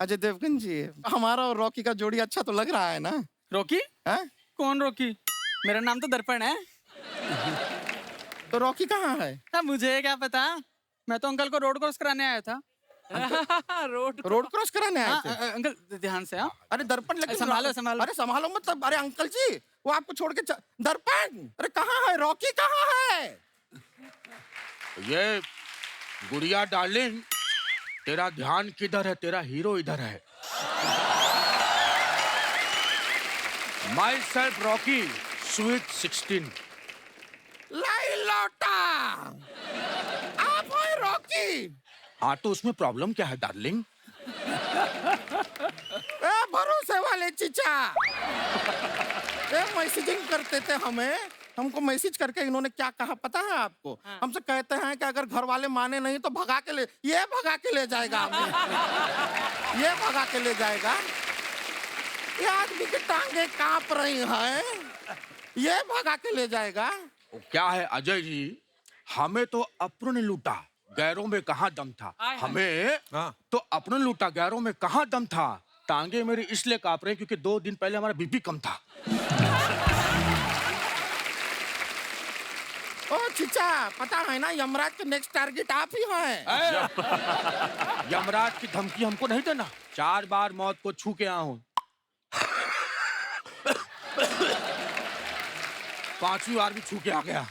अजय देवगन जी, हमारा और रॉकी का जोड़ी अच्छा तो लग रहा है ना? रॉकी? है? कौन रॉकी? मेरा नाम तो दर्पण है। तो रॉकी कहाँ है? अब मुझे क्या पता, मैं तो अंकल को रोड क्रॉस कराने आया था। रोड क्रॉस कराने आए थे? अंकल ध्यान से। हाँ, अरे दर्पण, लेकिन संभालो संभालो। अरे संभालो मतलब, अरे अंकल जी वो आपको छोड़ के दर्पण, अरे कहाँ है रॉकी, कहाँ है? ये गुड़िया डार्लिंग, तेरा ध्यान किधर है? तेरा हीरो इधर है। My self Rocky, sweet 16। लाई लौटा, आप हो रॉकी? हाँ, तो उसमें प्रॉब्लम क्या है डार्लिंग? भरोसे वाले चीचा, मैसेजिंग करते थे हमें, हमको मैसेज करके इन्होंने क्या कहा पता है आपको? हमसे कहते हैं कि अगर घर वाले माने नहीं तो भगा के ले, ये भगा के ले जाएगा हमें। ये भगा के ले जाएगा। ये आदमी की टांगे कांप रही हैं, ये भगा के ले जाएगा। क्या है अजय जी, हमें तो अपनों ने लूटा, गैरों में कहाँ दम था। हमें तो अपनों ने लूटा, गैरों में कहाँ दम था। टांगे मेरी इसलिए कांप रही क्योंकि 2 दिन पहले हमारा बीपी कम था। ओ चिचा, पता है ना यमराज के नेक्स्ट टारगेट आप ही हैं। यमराज की धमकी हमको नहीं देना। 4 बार मौत को छू के आया हूँ, 5वीं बार भी छू के आ गया।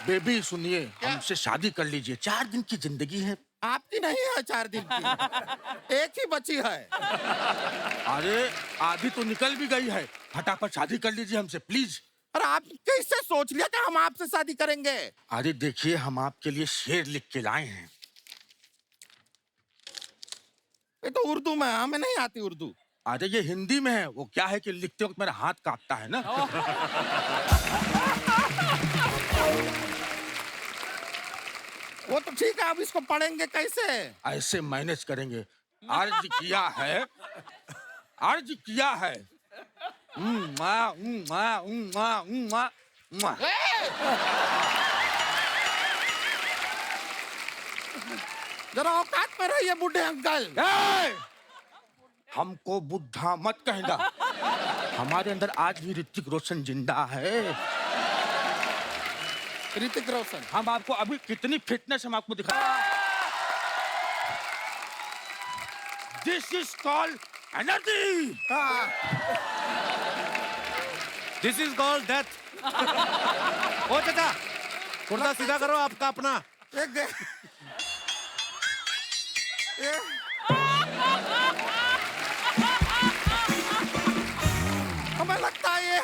बेबी सुनिए, हमसे शादी कर लीजिए, 4 दिन की जिंदगी है। आपकी नहीं है 4 दिन की, एक ही बची है। अरे आधी तो निकल भी गई है, फटाफट शादी कर लीजिए हमसे प्लीज। अरे आप कैसे सोच लिया कि हम आपसे शादी करेंगे? अरे देखिए, हम आपके लिए शेर लिख के लाए हैं। ये तो उर्दू में, हमें नहीं आती उर्दू। अरे ये हिंदी में है, वो क्या है कि लिखते वक्त मेरा हाथ कांपता है ना। वो तो ठीक है, अब इसको पढ़ेंगे कैसे? ऐसे मैनेज करेंगे। अर्ज किया है, अर्ज किया है। जरा औकात में रहिए बूढ़े अंकल। हमको बुढ़ा मत कहना, हमारे अंदर आज भी ऋतिक रोशन जिंदा है। ऋतिक रोशन, हम आपको अभी कितनी फिटनेस हम आपको दिखा। This is called energy. This is called death. ओ चाचा, कुर्ता सीधा करो आपका अपना। हमें लगता है ये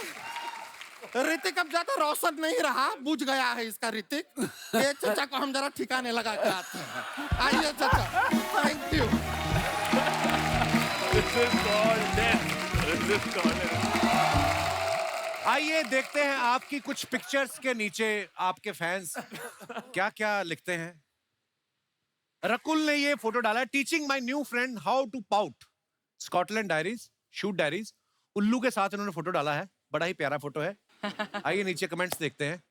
ऋतिक अब ज्यादा रोशन नहीं रहा, बुझ गया है इसका ऋतिक। ये चाचा को हम जरा ठिकाने लगा के आते हैं। आइए चाचा, थैंक यू। आइए देखते हैं आपकी कुछ पिक्चर्स के नीचे आपके फैंस क्या क्या लिखते हैं। रकुल ने ये फोटो डाला है, teaching my new friend how to pout, Scotland diaries, shoot diaries. उल्लू के साथ इन्होंने फोटो डाला है, बड़ा ही प्यारा फोटो है। आइए नीचे कमेंट्स देखते हैं।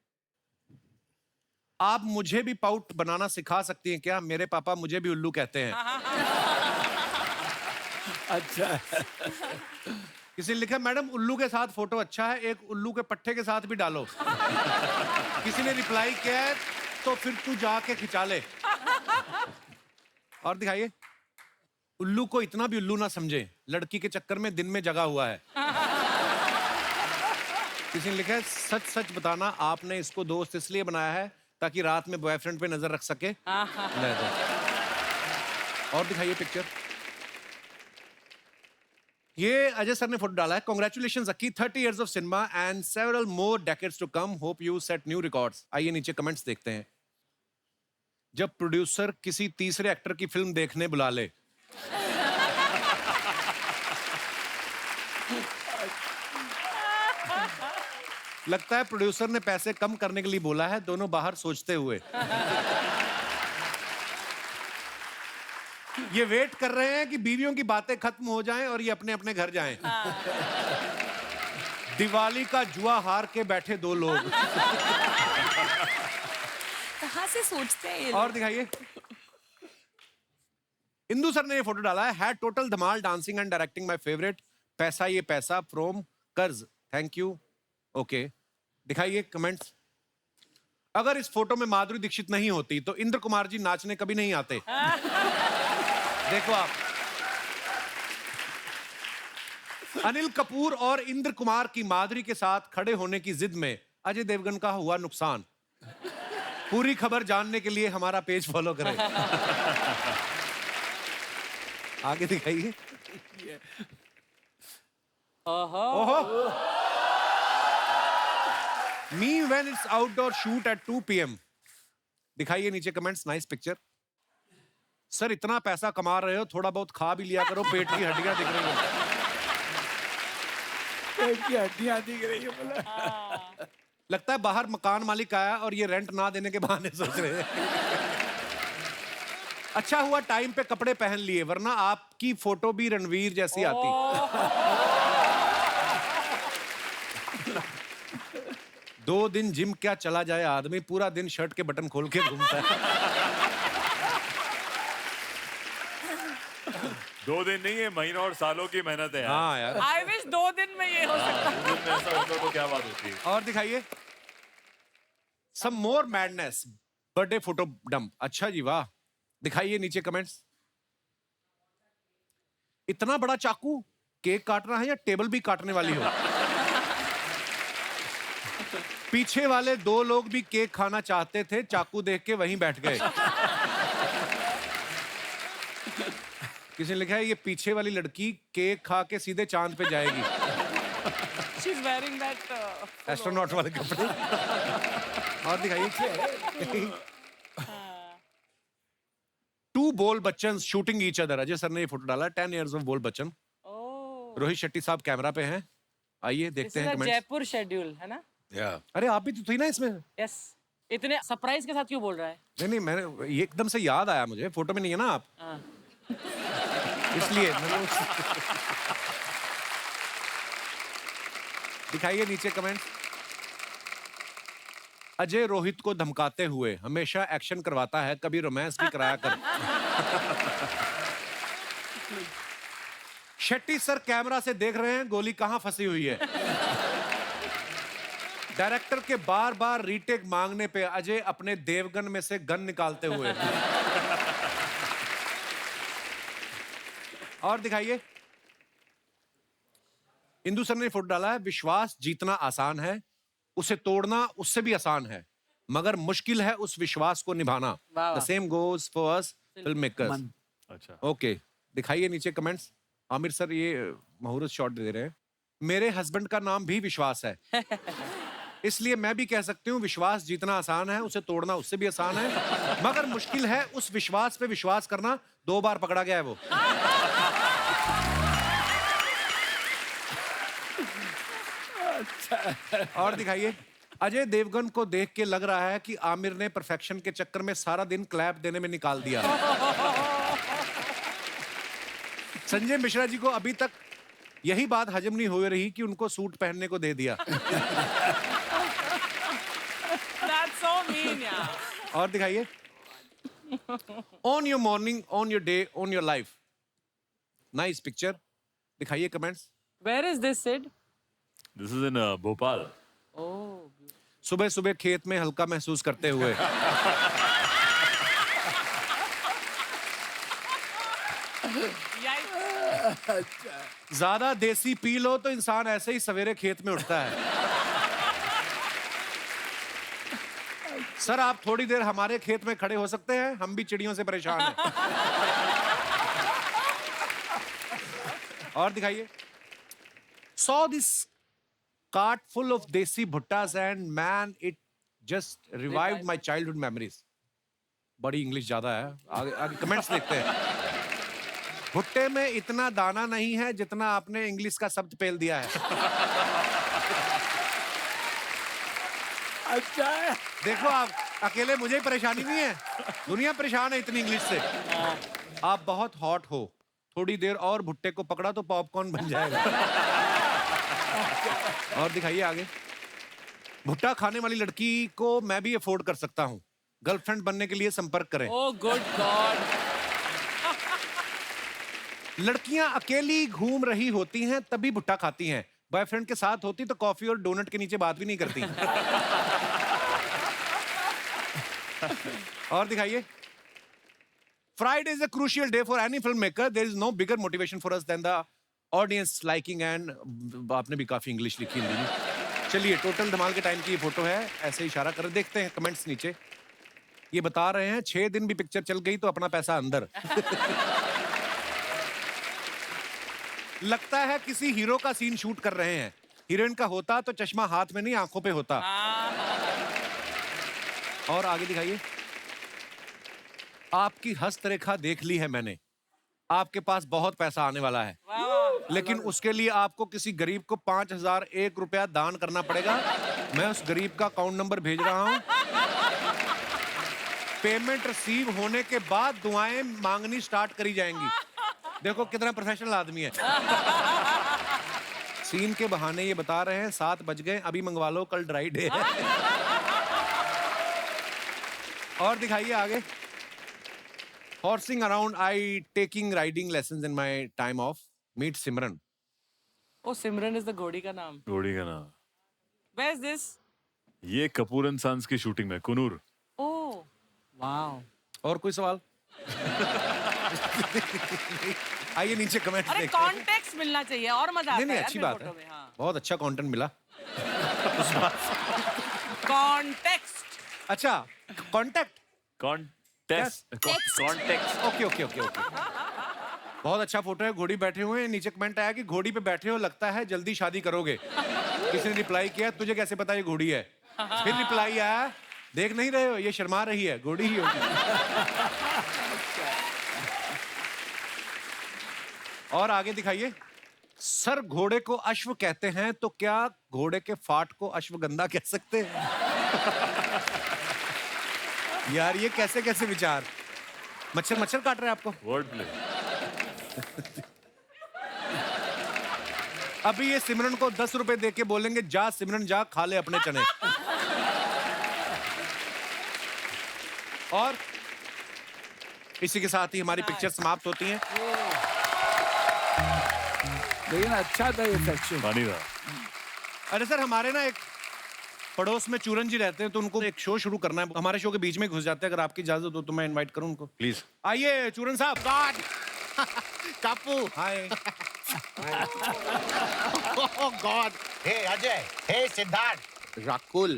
आप मुझे भी पाउट बनाना सिखा सकती हैं क्या? मेरे पापा मुझे भी उल्लू कहते हैं। अच्छा। किसी ने लिखा मैडम उल्लू के साथ फोटो अच्छा है, एक उल्लू के पट्टे के साथ भी डालो। किसी ने रिप्लाई किया है तो फिर तू जाके खिंचा ले। और दिखाइए, उल्लू को इतना भी उल्लू ना समझे, लड़की के चक्कर में दिन में जगा हुआ है। किसी ने लिखा है सच सच बताना आपने इसको दोस्त इसलिए बनाया है ताकि रात में बॉयफ्रेंड पे नजर रख सके। ले दो। और दिखाइए पिक्चर। ये अजय सर ने फोटो डाला है। Congratulations Akki, 30 years of cinema and several more decades to come. Hope you set new records. आइए नीचे कमेंट्स देखते हैं। जब प्रोड्यूसर किसी तीसरे एक्टर की फिल्म देखने बुला ले। लगता है प्रोड्यूसर ने पैसे कम करने के लिए बोला है, दोनों बाहर सोचते हुए। ये वेट कर रहे हैं कि बीवियों की बातें खत्म हो जाएं और ये अपने अपने घर जाएं। दिवाली का जुआ हार के बैठे दो लोग। कहाँ से सोचते हैं ये और दिखाइए, इंदु सर ने ये फोटो डाला है। Had total Dhamaal dancing and directing my favourite, पैसा ये पैसा फ्रॉम कर्ज, थैंक यू। ओके, दिखाइए कमेंट्स। अगर इस फोटो में माधुरी दीक्षित नहीं होती तो इंद्र कुमार जी नाचने कभी नहीं आते। देखो आप, अनिल कपूर और इंद्र कुमार की माधुरी के साथ खड़े होने की जिद में अजय देवगन का हुआ नुकसान। पूरी खबर जानने के लिए हमारा पेज फॉलो करें। आगे दिखाइए। ओहो, me when it's outdoor shoot at 2 PM। दिखाइए नीचे कमेंट्स। Nice picture. सर इतना पैसा कमा रहे हो, थोड़ा बहुत खा भी लिया करो, पेट की हड्डियां दिख रही हैं। पेट की हड्डियां दिख रही है बोला। लगता है बाहर मकान मालिक आया और ये रेंट ना देने के बहाने सोच रहे हैं। अच्छा हुआ टाइम पे कपड़े पहन लिए, वरना आपकी फोटो भी रणवीर जैसी आती। 2 दिन जिम क्या चला जाए आदमी, पूरा दिन शर्ट के बटन खोल के घूमता है। 2 दिन नहीं है, महीनों और सालों की मेहनत है यार। हाँ यार। आई विश 2 दिन में ये हो सकता। 2 दिन में ऐसा होता तो क्या बात होती है। और दिखाइए, सम मोर मैडनेस, बर्थडे फोटो डंप। अच्छा जी, वाह। दिखाइए नीचे कमेंट्स। इतना बड़ा चाकू, केक काटना है या टेबल भी काटने वाली हो? पीछे वाले 2 लोग भी केक खाना चाहते थे, चाकू देख के वहीं बैठ गए। किसी ने लिखा है ये पीछे वाली लड़की केक खा के सीधे चांद पे जाएगी। She's wearing that एस्ट्रोनॉट वाले कपड़े। और दिखाइए, 2 बोल Bachchan shooting each other. Ajay sir ने ये फोटो डाला। 10 years of बोल बच्चन। रोहित शेट्टी साहब कैमरा पे हैं। आइए देखते हैं कमेंट्स। जयपुर शेड्यूल है ना? अरे आप भी तो थी ना इसमें। यस। इतने सरप्राइज के साथ क्यों बोल रहा है? नहीं, मैंने ये एकदम से याद आया मुझे, फोटो में नहीं है ना आप, इसलिए दिखाइए नीचे कमेंट। अजय रोहित को धमकाते हुए हमेशा एक्शन करवाता है, कभी रोमांस भी कराया कर। शेट्टी सर कैमरा से देख रहे हैं गोली कहां फंसी हुई है। डायरेक्टर के बार बार रीटेक मांगने पे अजय अपने देवगन में से गन निकालते हुए। और दिखाइए, इंदु सर ने फोटो डाला है। विश्वास जीतना आसान है, उसे तोड़ना उससे भी आसान है, मगर मुश्किल है उस विश्वास को निभाना। The same goes for us film makers. अच्छा, ओके, दिखाइए नीचे कमेंट्स। आमिर सर ये मुहूर्त शॉट दे रहे हैं। मेरे हस्बैंड का नाम भी विश्वास है, इसलिए मैं भी कह सकती हूँ विश्वास जीतना आसान है, उसे तोड़ना उससे भी आसान है, मगर मुश्किल है उस विश्वास पे विश्वास करना। 2 बार पकड़ा गया है वो। और दिखाइए, अजय देवगन को देख के लग रहा है कि आमिर ने परफेक्शन के चक्कर में सारा दिन क्लैप देने में निकाल दिया। संजय मिश्रा जी को अभी तक यही बात हजम नहीं हो रही कि उनको सूट पहनने को दे दिया। That's so mean. तीन यार। और दिखाइए। On your morning, on your day, on your life. Nice picture. दिखाइए comments. Where is this, Sid? This is in Bhopal. Oh. सुबह सुबह खेत में हल्का महसूस करते हुए। ज्यादा देसी पी लो तो इंसान ऐसे ही सवेरे खेत में उठता है। सर आप थोड़ी देर हमारे खेत में खड़े हो सकते हैं, हम भी चिड़ियों से परेशान हैं। और दिखाइए। Saw this cart full of desi bhuttas and man it just revived my childhood memories. बड़ी इंग्लिश ज्यादा है। आगे आगे कमेंट्स देखते हैं। भुट्टे में इतना दाना नहीं है जितना आपने इंग्लिश का शब्द पेल दिया है। अच्छा है। देखो आप अकेले मुझे ही परेशानी नहीं है, दुनिया परेशान है इतनी इंग्लिश से। आप बहुत हॉट हो, थोड़ी देर और भुट्टे को पकड़ा तो पॉपकॉर्न बन जाएगा। और दिखाइए आगे। भुट्टा खाने वाली लड़की को मैं भी अफोर्ड कर सकता हूँ, गर्लफ्रेंड बनने के लिए संपर्क करें। Oh good God. लड़कियां अकेली घूम रही होती हैं तभी भुट्टा खाती हैं, बॉयफ्रेंड के साथ होती तो कॉफी और डोनट के नीचे बात भी नहीं करती। और दिखाइए। Friday is a crucial day for any filmmaker. There is no bigger motivation for us than the audience liking and आपने भी काफी इंग्लिश लिखी है। चलिए टोटल धमाल के टाइम की ये फोटो है, ऐसे इशारा कर देखते हैं कमेंट्स नीचे। ये बता रहे हैं 6 दिन भी पिक्चर चल गई तो अपना पैसा अंदर। लगता है किसी हीरो का सीन शूट कर रहे हैं, हीरोइन का होता तो चश्मा हाथ में नहीं आंखों पे होता। और आगे दिखाइए। आपकी हस्तरेखा देख ली है मैंने, आपके पास बहुत पैसा आने वाला है, लेकिन उसके लिए आपको किसी गरीब को 5001 रुपया दान करना पड़ेगा। मैं उस गरीब का अकाउंट नंबर भेज रहा हूं। पेमेंट रिसीव होने के बाद दुआएं मांगनी स्टार्ट करी जाएंगी। देखो कितना प्रोफेशनल आदमी है। सीन के बहाने ये बता रहे हैं 7 बज गए, अभी मंगवा लो, कल ड्राई डे है। और दिखाइए आगे। Horsing around, I taking riding lessons in my time off. Meet Simran. Oh, Simran is the घोड़ी का नाम। घोड़ी का नाम। Where is this? ये कपूर एंड सन्स की शूटिंग में कुनूर। Oh, wow. और कोई सवाल? आइए नीचे कमेंट अरे देखते हैं। कॉन्टेक्स्ट मिलना चाहिए और मजा आता है। नहीं यार अच्छी फिर बात फोटो है, में, हाँ। बहुत अच्छा कंटेंट मिला। कॉन्टेक्स्ट। अच्छा कॉन्टेक्ट कॉन्टेक्स्ट। ओके। बहुत अच्छा फोटो है, घोड़ी बैठे हुए हैं। नीचे कमेंट आया कि घोड़ी पे बैठे हो, लगता है जल्दी शादी करोगे। किसी ने रिप्लाई किया तुझे कैसे पता ये घोड़ी है। फिर रिप्लाई आया देख नहीं रहे हो ये शर्मा रही है, घोड़ी ही होगी। और आगे दिखाइए। सर घोड़े को अश्व कहते हैं तो क्या घोड़े के फाट को अश्वगंधा कह सकते हैं? यार ये कैसे कैसे विचार। मच्छर काट रहे हैं आपको। Word play. अभी ये सिमरन को 10 रुपए दे के बोलेंगे जा सिमरन जा खा ले अपने चने। और इसी के साथ ही हमारी पिक्चर समाप्त होती हैं। लेकिन अच्छा था ये सेक्शन। पानी था। अरे सर हमारे ना एक पड़ोस में चूरन जी रहते हैं, तो उनको एक शो शुरू करना है। हमारे शो के बीच में घुस जाते हैं, अगर आपकी इजाजत हो तो मैं इनवाइट करूं उनको। प्लीज आइए चूरन साहब। गॉड कापू हाय। Oh God. Hey Ajay, hey Siddharth. Rakul,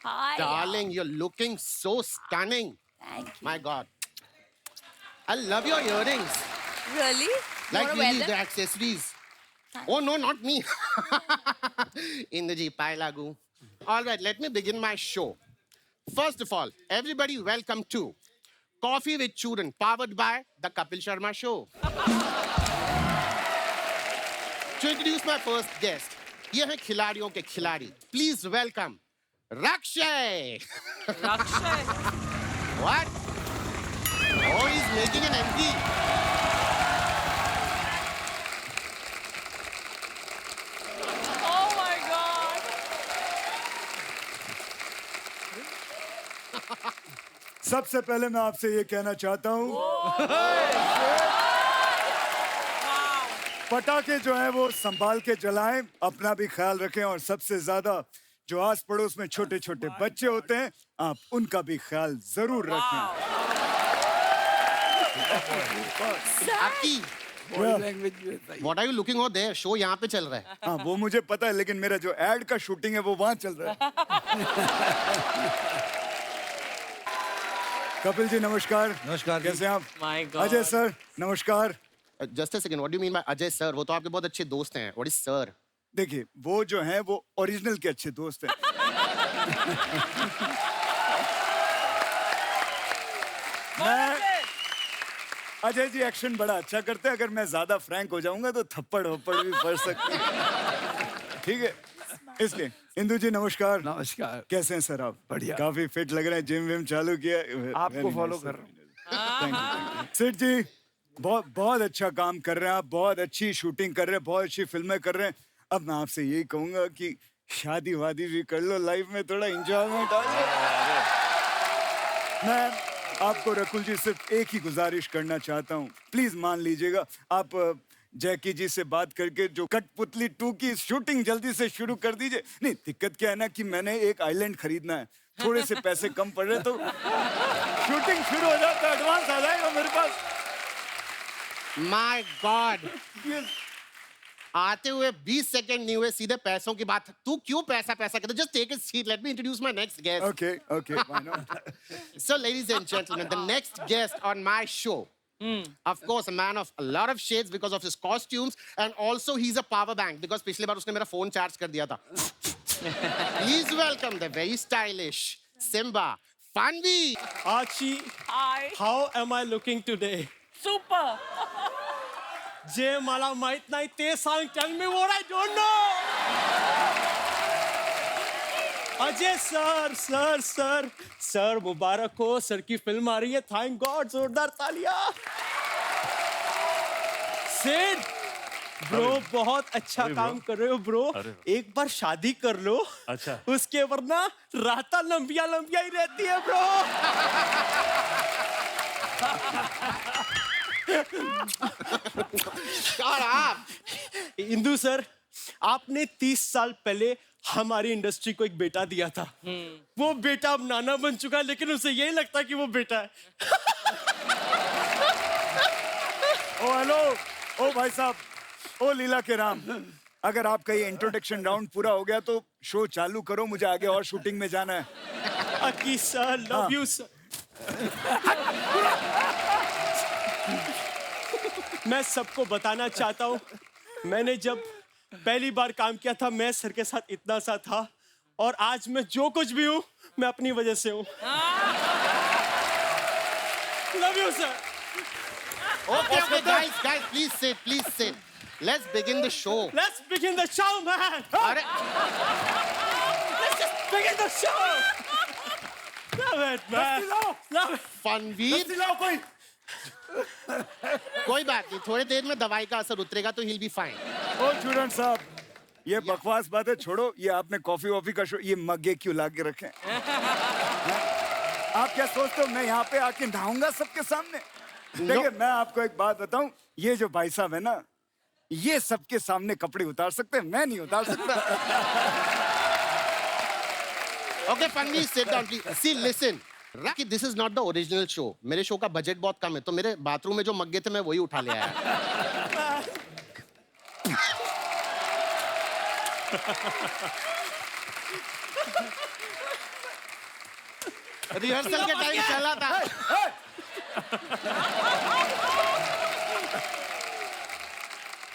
Hi. darling, you're looking so stunning. Thank you. My God. I love your earrings. Really? Like Wanna wear really them? the accessories. Thanks. Oh no, not me. In the Jeepai Lagu. All right, let me begin my show. First of all, everybody welcome to Coffee with Churan, powered by the Kapil Sharma Show. To introduce my first guest, ये है खिलाड़ियों के खिलाड़ी. Please welcome Rakshay. Rakshay. What? Oh, he's making an MP. Oh my God. सबसे पहले मैं आपसे ये कहना चाहता हूँ, पटाखे जो है वो संभाल के जलाएं, अपना भी ख्याल रखें, और सबसे ज्यादा जो आस पड़ोस में छोटे छोटे बच्चे होते हैं, आप उनका भी ख्याल जरूर रखें। आपकी What are you looking over there? Show यहाँ पे चल रहा है। हाँ, वो मुझे पता है, लेकिन मेरा जो एड का शूटिंग है वो वहाँ चल रहा है। कपिल जी नमस्कार। नमस्कार। कैसे हैं आप? My God. अजय सर नमस्कार। Just a second, what do you mean by Ajay sir? वो तो आपके बहुत अच्छे दोस्त हैं। What is sir? देखिए, वो जो हैं वो ओरिजिनल के अच्छे दोस्त हैं। मैं अजय जी एक्शन बड़ा अच्छा करते हैं, अगर मैं ज्यादा फ्रैंक हो जाऊंगा तो थप्पड़ वप्पड़ भी पड़ सकते हैं। ठीक है, इसलिए इंदु जी नमस्कार। नमस्कार। कैसे हैं सर आप? बढ़िया। काफी फिट लग रहे हैं, जिम विम चालू किया? आपको फॉलो कर रहा हूँ। सेठ जी बहुत बहुत अच्छा काम कर रहे हैं आप, बहुत अच्छी शूटिंग कर रहे हैं, बहुत अच्छी फिल्में कर रहे हैं। अब मैं आपसे यही कहूंगा कि शादी वादी भी कर लो, लाइफ में थोड़ा इंजॉयमेंट आ जाए। मैं आपको रकुल जी सिर्फ एक ही गुजारिश करना चाहता हूँ, प्लीज मान लीजिएगा। आप जैकी जी से बात करके जो कठपुतली 2 की शूटिंग जल्दी से शुरू कर दीजिए। नहीं, दिक्कत क्या है ना कि मैंने एक आइलैंड खरीदना है, थोड़े से पैसे कम पड़ रहे तो शूटिंग शुरू हो जाता, एडवांस आ जाएगा मेरे पास। My God! आते हुए 20 सेकंड नहीं हुए, सीधे पैसों की बात। तू क्यों पैसा पैसा कहते? Just take a seat. Let me introduce my next guest. Okay, why not? So, ladies and gentlemen, the next guest on my show, of course, a man of a lot of shades because of his costumes, and also he's a power bank because पिछली बार उसने मेरा फोन चार्ज कर दिया था. Please welcome the very stylish Simba Fanvi. Archie, Hi. how am I looking today? Super. Jay मला माहित नाही ते सांग. Tell me what I don't know. Ajay sir मुबारक हो, सर की फिल्म आ रही है, थैंक गॉड, जोरदार तालियां। सेठ ब्रो बहुत अच्छा काम कर रहे हो ब्रो, एक बार शादी कर लो। अच्छा। उसके वरना राता लंबिया लंबिया ही रहती है ब्रो। इंदु सर, आपने 30 साल पहले हमारी इंडस्ट्री को एक बेटा दिया था। वो बेटा अब नाना बन चुका है, लेकिन उसे यही लगता है कि वो बेटा है। ओ हेलो, ओ भाई साहब, ओ लीला के राम, अगर आपका ये इंट्रोडक्शन राउंड पूरा हो गया तो शो चालू करो, मुझे आगे और शूटिंग में जाना है। अकी सर, लव यू सर। मैं सबको बताना चाहता हूँ, मैंने जब पहली बार काम किया था, मैं सर के साथ इतना सा था, और आज मैं जो कुछ भी हूँ, मैं अपनी वजह से हूँ। Love you sir. Okay, guys, please sit. Let's begin the show. Let's begin the show, man. अरे, Let's just begin the show. Love it, man. Love it. फनवीर, कोई बात नहीं, थोड़ी देर में दवाई का असर उतरेगा तो he'll be fine. ओ चूरन साहब, ये बकवास बातें छोड़ो, ये आपने कॉफी वॉफी का शो, ये मग्गे क्यों ला के रखे? आप क्या सोचते हो मैं यहाँ पे आके नहाऊंगा सबके सामने? देखिए, मैं आपको एक बात बताऊं, ये जो भाई साहब है ना, ये सबके सामने कपड़े उतार सकते हैं, मैं नहीं उतार सकता। Okay, Fanvi, sit down, please. See, listen. Rocky, this is not the original show. मेरे शो का बजट बहुत कम है, तो मेरे बाथरूम में जो मग्गे थे मैं वही उठा ले आया। रिहर्सल के टाइम चला था।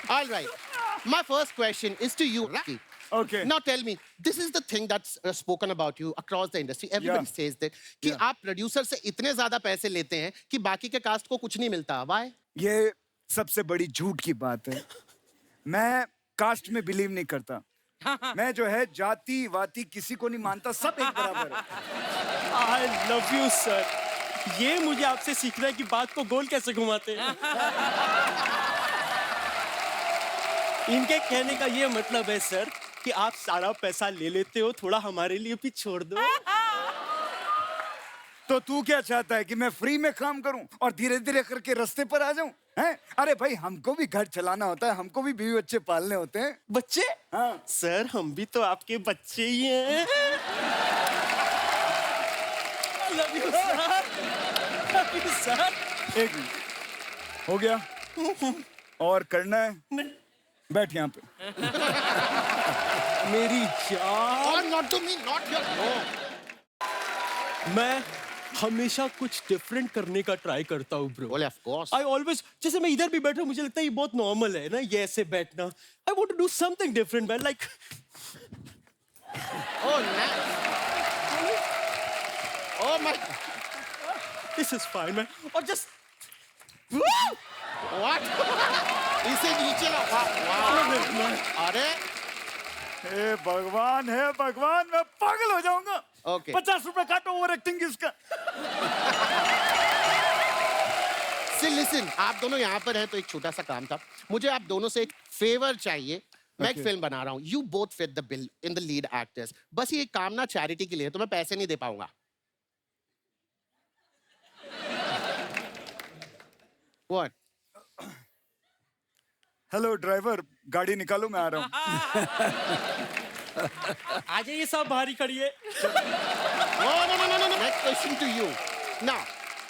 All right. My first question is to you, Rocky. Okay. Now tell me, this is the thing that's spoken about you across the industry. Everybody says that कि आप प्रोड्यूसर से इतने ज्यादा पैसे लेते हैं कि बाकी के कास्ट को कुछ नहीं मिलता। Why? ये सबसे बड़ी झूठ की बात है। मैं कास्ट में बिलीव नहीं करता। मैं जो है जाति वाति किसी को नहीं मानता, सब एक बराबर है। I love you, sir. ये मुझे आपसे सीखना है कि बात को गोल कैसे घुमाते हैं। इनके कहने का ये मतलब है सर कि आप सारा पैसा ले लेते हो, थोड़ा हमारे लिए भी छोड़ दो। तो तू क्या चाहता है कि मैं फ्री में काम करूं और धीरे धीरे करके रास्ते पर आ जाऊं? हैं? अरे भाई, हमको भी घर चलाना होता है, हमको भी बीवी बच्चे पालने होते हैं। बच्चे? हाँ सर, हम भी तो आपके बच्चे ही हैं। Love you sir, love you sir. एक मिनट, हो गया? और करना है? बैठ यहाँ पे। मेरी जान। और not to me, not your no. मैं हमेशा कुछ डिफरेंट करने का ट्राई करता हूँ bro. Well, of course. I always, जैसे मैं इधर भी बैठा हूँ, मुझे लगता है ये बहुत नॉर्मल है ना, ये ऐसे बैठना। I want to do something different man, like Oh, nice. Oh my. This is fine man. और जस्ट What? इसे नीचे ला। Wow. अरे हे भगवान, हे भगवान, मैं पागल हो जाऊंगा। Okay. 50 रुपए काटो ओवर एक्टिंग इसका। लिसन, आप दोनों यहाँ पर हैं तो एक छोटा सा काम था। मुझे आप दोनों से एक फेवर चाहिए। मैं एक फिल्म बना रहा हूँ। You both fit the bill in the lead actors. बस ये काम ना चैरिटी के लिए, तो मैं पैसे नहीं दे पाऊंगा। What? हेलो ड्राइवर, गाड़ी निकालो, मैं आ रहा हूँ। आ जाइए, सब बाहरी खड़ी है। No. Next question to you. Now,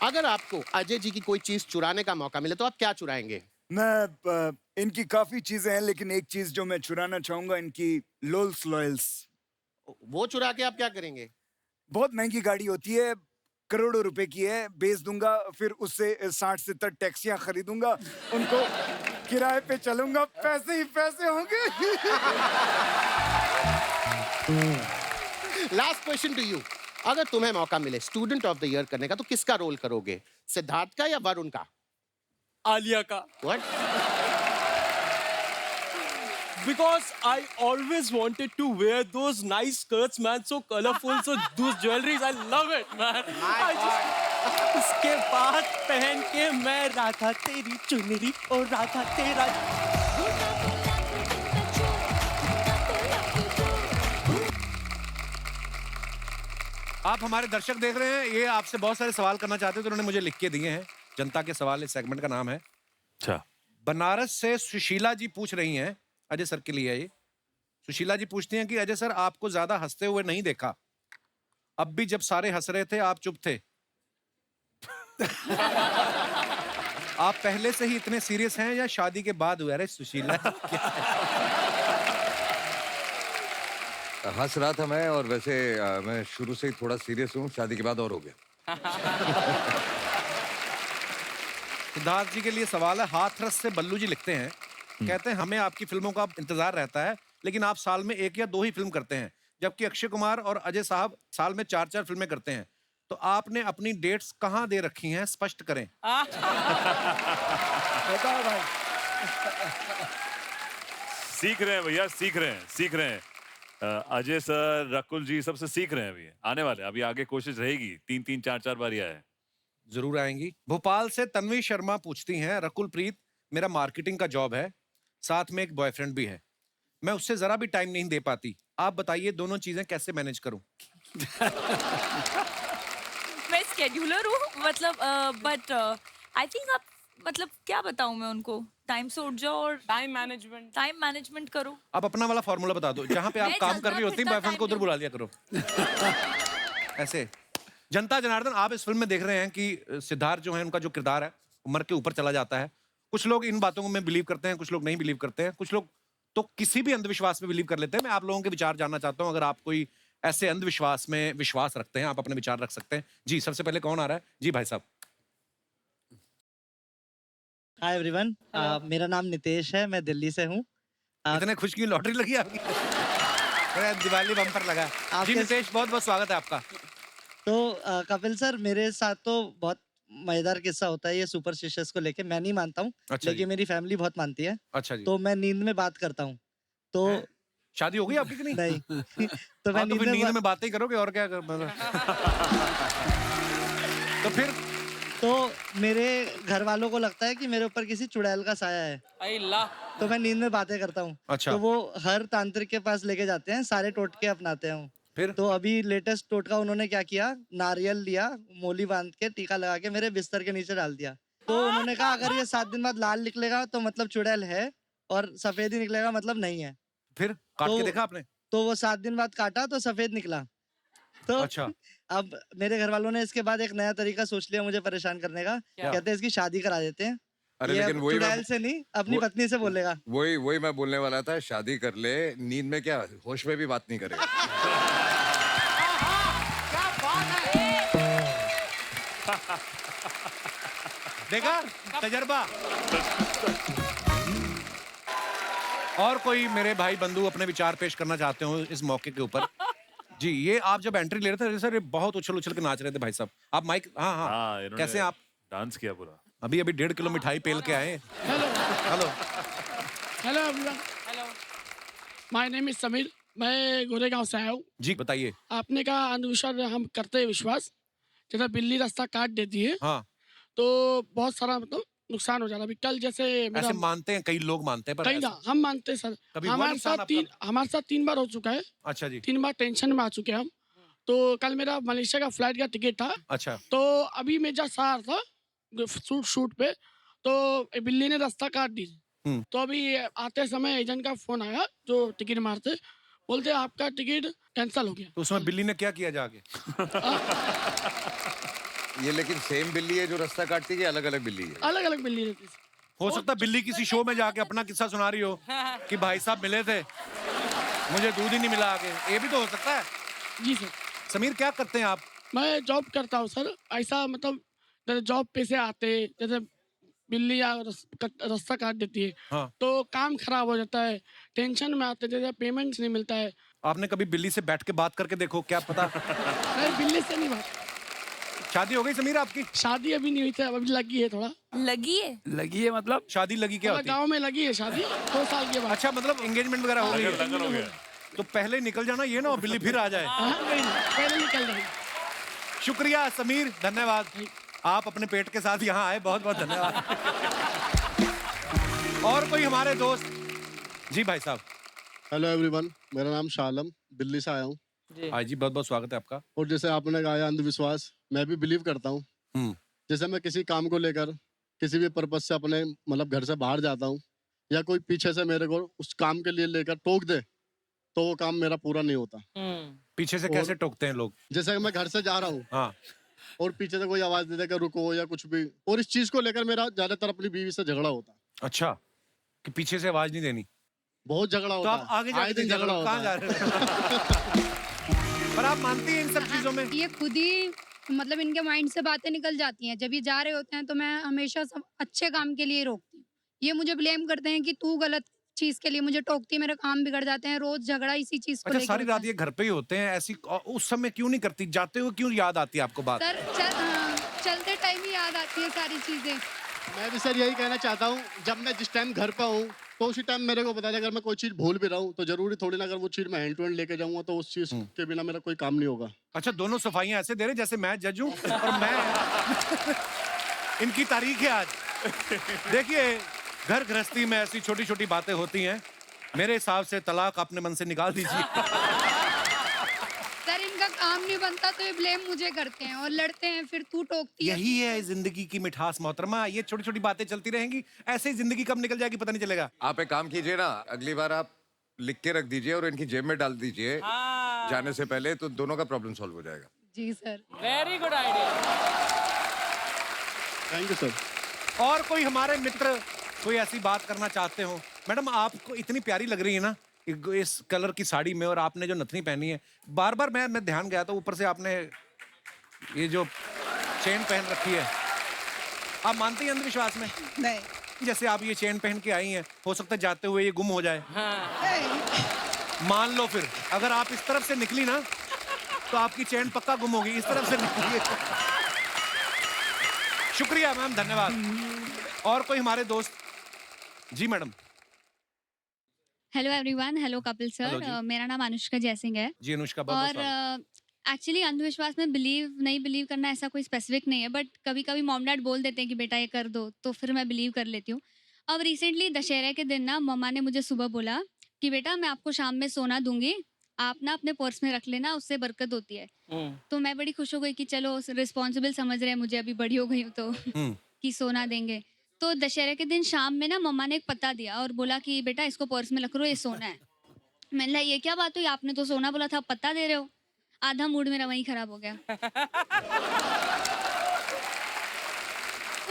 अगर आपको अजय जी की कोई चीज चुराने का मौका मिले तो आप क्या चुराएंगे? मैं इनकी काफी चीजें हैं, लेकिन एक चीज जो मैं चुराना चाहूंगा, इनकी लोल्स लॉयल्स। वो चुरा के आप क्या करेंगे? बहुत महंगी गाड़ी होती है, करोड़ों रुपए की है, बेच दूंगा, फिर उससे 60-70 टैक्सियां खरीदूंगा, उनको किराए पे चलूंगा, पैसे ही पैसे होंगे। Last question to you. अगर तुम्हें मौका मिले स्टूडेंट ऑफ द ईयर करने का, तो किसका रोल करोगे? सिद्धार्थ का या वरुण का? आलिया का। What? Because I always wanted to wear those nice skirts, man, so colorful, so those jewelries, I love it, man. उसके बाद पहन के मैं राधा तेरी चुनरी और राधा तेरा। आप हमारे दर्शक देख रहे हैं, ये आपसे बहुत सारे सवाल करना चाहते हैं, तो उन्होंने मुझे लिख के दिए हैं। जनता के सवाल इस सेगमेंट का नाम है। अच्छा। बनारस से सुशीला जी पूछ रही हैं, अजय सर के लिए है ये। सुशीला जी पूछती हैं कि अजय सर, आपको ज्यादा हंसते हुए नहीं देखा, अब भी जब सारे हंस रहे थे आप चुप थे। आप पहले से ही इतने सीरियस हैं या शादी के बाद हुआ? अरे सुशीला हंस रहा था मैं, और वैसे मैं शुरू से ही थोड़ा सीरियस हूँ, शादी के बाद और हो गया। सिद्धार्थ जी के लिए सवाल है। हाथरस से बल्लू जी लिखते हैं, कहते हैं हमें आपकी फिल्मों का इंतजार रहता है, लेकिन आप साल में 1 या 2 ही फिल्म करते हैं, जबकि अक्षय कुमार और अजय साहब साल में 4-4 फिल्में करते हैं। तो आपने अपनी डेट्स कहाँ दे रखी हैं, स्पष्ट करें। बताओ भाई। सीख रहे हैं भैया, सीख रहे हैं। अजय सर, रकुल जी सबसे सीख रहे हैं अभी, आने वाले, अभी आगे कोशिश रहेगी। 3-3, 4-4 बार आया है, जरूर आएंगी। भोपाल से तन्वी शर्मा पूछती हैं, रकुल प्रीत, मेरा मार्केटिंग का जॉब है, साथ में एक बॉयफ्रेंड भी है, मैं उससे जरा भी टाइम नहीं दे पाती, आप बताइए दोनों चीजें कैसे मैनेज करूं? मैं स्केड्यूलर हूँ, मतलब बट आई थिंक आप, मतलब क्या बताऊँ मैं उनको, टाइम से उठ जाओ और टाइम मैनेजमेंट करो। आप अपना वाला फॉर्मूला बता दो, जहां पे आप काम कर रही होती हैं बॉयफ्रेंड को उधर बुला लिया करो। ऐसे। जनता जनार्दन, आप इस फिल्म में देख रहे हैं कि सिद्धार्थ जो है, उनका जो किरदार है उम्र के ऊपर चला जाता है। कुछ लोग इन बातों में बिलीव करते हैं, कुछ लोग नहीं बिलीव करते हैं, कुछ लोग तो किसी भी अंधविश्वास में बिलीव कर लेते हैं। मैं आप लोगों के विचार जानना चाहता हूं, अगर आप कोई ऐसे अंधविश्वास में विश्वास रखते हैं, आप अपने विचार रख सकते हैं। जी, सबसे पहले कौन आ रहा है? जी भाई साहब। हाय एवरीवन, मेरा नाम नितेश है, मैं दिल्ली से हूँ। इतने खुश की लॉटरी लगी आपकी। दिवाली बम्पर लगा। जी नितेश, बहुत बहुत स्वागत है आपका। तो कपिल सर, मेरे साथ तो बहुत मजेदार किस्सा होता है ये सुपरस्टिशियस को लेके। मैं नहीं मानता हूँ, अच्छा लेकिन मेरी फैमिली बहुत मानती है। अच्छा जी। तो मैं नींद में बात करता हूँ। तो शादी हो गई आपकी कि नहीं? नहीं। तो मैं नींद में बातें ही करोगे और क्या तो फिर तो मेरे घर वालों को लगता है कि मेरे ऊपर किसी चुड़ैल का साया है, तो मैं नींद में बातें करता हूँ। अच्छा। तो वो हर तांत्रिक के पास लेके जाते हैं, सारे टोटके अपनाते हैं। फिर तो अभी लेटेस्ट टोटका उन्होंने क्या किया, नारियल लिया, मोली बांध के टीका लगा के मेरे बिस्तर के नीचे डाल दिया। तो उन्होंने कहा अगर ये 7 दिन बाद लाल निकलेगा तो मतलब चुड़ैल है, और सफेद ही निकलेगा मतलब नहीं है। फिर काट के देखा आपने? तो वो 7 दिन बाद काटा तो सफेद निकला। तो अच्छा। अब मेरे घर वालों ने इसके बाद एक नया तरीका सोच लिया मुझे परेशान करने का। कहते हैं इसकी शादी करा देते हैं। अरे ये लेकिन अब वही मैं- चुड़ैल से नहीं अपनी पत्नी से बोलेगा। वही मैं बोलने वाला था, शादी कर ले, नींद में क्या होश में भी बात नहीं करेगा। देखा तजर्बा। और कोई मेरे भाई बंधु अपने विचार पेश करना चाहते हो इस मौके के ऊपर? जी, ये आप जब एंट्री ले रहे थे सर, ये बहुत उछल उछल के नाच रहे थे भाई साहब। आप माइक, हाँ हाँ, कैसे हैं आप? डांस किया पूरा। अभी 1.5 किलो मिठाई पेल के आए। Hello hello everyone. Hello, my name is Sameer, मैं गोरेगांव से आया हूँ। जी बताइए। आपने कहा अंधविश्वास, हम करते हैं विश्वास। जैसे बिल्ली रास्ता काट देती है, हाँ, तो बहुत सारा मतलब नुकसान हो जाता है। अभी कल जैसे मेरा ऐसे मानते हैं, कई लोग मानते हैं, पर कहीं ना ऐसे- हम मानते हैं सर। कभी हुआ नुकसान आपका? हमारे साथ 3 बार हो चुका है। अच्छा जी। 3 बार टेंशन में आ चुके हैं हम। तो कल मेरा मलेशिया का फ्लाइट का टिकट था। अच्छा। तो अभी मैं जस्ट आ रहा था शूट पे, तो बिल्ली ने रास्ता काट दी। तो अभी आते समय एजेंट का फोन आया जो टिकट मारते, बोलते आपका टिकट कैंसिल हो गया। तो उसमें बिल्ली ने क्या किया जाके? ये लेकिन सेम बिल्ली है जो रास्ता काटती है, अलग अलग बिल्ली है? अलग अलग बिल्ली रहती है। हो सकता है बिल्ली किसी शो में जाके अपना किस्सा सुना रही हो कि भाई साहब मिले थे, मुझे दूध ही नहीं मिला आगे। ये भी तो हो सकता है। जी सर। समीर क्या करते हैं आप? मैं जॉब करता हूँ सर। ऐसा मतलब जैसे जॉब पे से आते, जैसे बिल्ली या रास्ता काट देती है, हाँ। तो काम खराब हो जाता है, टेंशन में आते, जैसे पेमेंट नहीं मिलता है। आपने कभी बिल्ली से बैठ के बात करके देखो, क्या पता। नहीं, बिल्ली से नहीं बात। शादी हो गई समीर आपकी? शादी अभी नहीं हुई थी, अभी लगी है थोड़ा। लगी है? लगी है मतलब? शादी लगी क्या होती है? गाँव में लगी है शादी 2 साल के बाद। अच्छा, मतलब एंगेजमेंट वगैरह हो गई है? तो पहले निकल जाना, ये ना हो बिल्ली फिर आ जाए। पहले निकल रही। शुक्रिया समीर, धन्यवाद। आप अपने पेट के साथ यहाँ आए, बहुत बहुत धन्यवाद। और कोई हमारे दोस्त? जी भाई साहब। हेलो एवरीवन, मेरा नाम शालम, दिल्ली से आया हूँ। हाँ जी, बहुत बहुत स्वागत है आपका। और जैसे आपने कहा अंधविश्वास, मैं भी बिलीव करता हूँ। जैसे मैं किसी काम को लेकर किसी भी पर्पज से अपने मतलब घर से बाहर जाता हूँ, या कोई पीछे से मेरे को उस काम के लिए लेकर टोक दे, तो वो काम मेरा पूरा नहीं होता। पीछे से कैसे टोकते हैं लोग? जैसे मैं घर से जा रहा हूँ, हाँ, और पीछे से कोई आवाज दे देकर रुको या कुछ भी, और इस चीज को लेकर मेरा ज्यादातर अपनी बीवी से झगड़ा होता है। अच्छा, कि पीछे से आवाज नहीं देनी। बहुत झगड़ा तो होता आप है। आगे आए जाके दिन झगड़ा होता कहाँ है। जा रहे हो? पर आप मानती हैं इन सब चीजों में? ये खुद ही मतलब इनके माइंड से बातें निकल जाती हैं। जब ये जा रहे होते हैं तो मैं हमेशा सब अच्छे काम के लिए रोकती हूँ। ये मुझे ब्लेम करते हैं कि तू गलत चीज के लिए मुझे टोकती है, मेरे काम बिगड़ जाते हैं। रोज झगड़ा इसी चीज को अच्छा, लेकर सारी होता रात ये घर पे ही होते हैं ऐसी, उस समय क्यों नहीं करती? जाते हुए क्यों याद आती है आपको बात? है। सर चलते टाइम ही याद आती है सारी चीजें। मैं भी सर यही कहना चाहता हूँ, जब मैं जिस टाइम घर पे हूँ तो उसी टाइम मेरे को बता दे, अगर मैं कोई चीज भूल भी रहा हूँ तो जरूरी थोड़ी ना, अगर वो चीज मैं हैंड टू हैंड लेके जाऊंगा तो उस चीज के बिना मेरा कोई काम नहीं होगा। अच्छा, दोनों सफाइयां ऐसे दे रहे जैसे मैं जज हूँ और मैं इनकी तारीख है आज। देखिए, घर गृहस्थी में ऐसी छोटी छोटी बातें होती हैं। मेरे हिसाब से तलाक अपने मन से निकाल दीजिए। सर इनका काम नहीं बनता तो ये ब्लेम मुझे करते हैं और लड़ते हैं, फिर तू टोकती है। यही है जिंदगी की मिठास मोहतरमा। ये छोटी छोटी बातें चलती रहेंगी, ऐसे ही जिंदगी कब निकल जाएगी पता नहीं चलेगा। आप एक काम कीजिए ना, अगली बार आप लिख के रख दीजिए और इनकी जेब में डाल दीजिए जाने से पहले, तो दोनों का प्रॉब्लम सॉल्व हो जाएगा। जी sir. Very good idea. Thank you sir. और कोई हमारे मित्र कोई ऐसी बात करना चाहते हो? मैडम, आपको इतनी प्यारी लग रही है ना इस कलर की साड़ी में, और आपने जो नथनी पहनी है, बार बार मैं ध्यान गया था, ऊपर से आपने ये जो चेन पहन रखी है। आप मानती हैं अंधविश्वास में? नहीं। जैसे आप ये चेन पहन के आई हैं, हो सकता है जाते हुए ये गुम हो जाए। मान लो फिर अगर आप इस तरफ से निकली ना तो आपकी चेन पक्का गुम होगी। इस तरफ से निकली। शुक्रिया मैम, धन्यवाद। और कोई हमारे दोस्त? जी मैडम। Hello everyone, hello Kapil hello sir. जी। मेरा नाम अनुष्का जयसिंह है। जी अनुष्का, बहुत और स्वागत। एक्चुअली अंधविश्वास में नहीं बिलीव करना ऐसा कोई स्पेसिफिक नहीं है, बट कभी कभी मॉम डैड बोल देते हैं कि बेटा ये कर दो, तो फिर मैं बिलीव कर लेती हूँ। अब रिसेंटली दशहरे के दिन ना मम्मा ने मुझे सुबह बोला कि बेटा मैं आपको शाम में सोना दूंगी, आप ना अपने पर्स में रख लेना, उससे बरकत होती है। तो मैं बड़ी खुश हो गई कि चलो रिस्पॉन्सिबल समझ रहे हैं मुझे, अभी बड़ी हो गई हूँ तो कि सोना देंगे। तो दशहरे के दिन शाम में ना मम्मा ने एक पता दिया और बोला कि बेटा इसको पर्स में रख लो, ये सोना है। मैंने कहा ये क्या बात हुई, आपने तो सोना बोला था, पता दे रहे हो। आधा मूड मेरा वहीं खराब हो गया।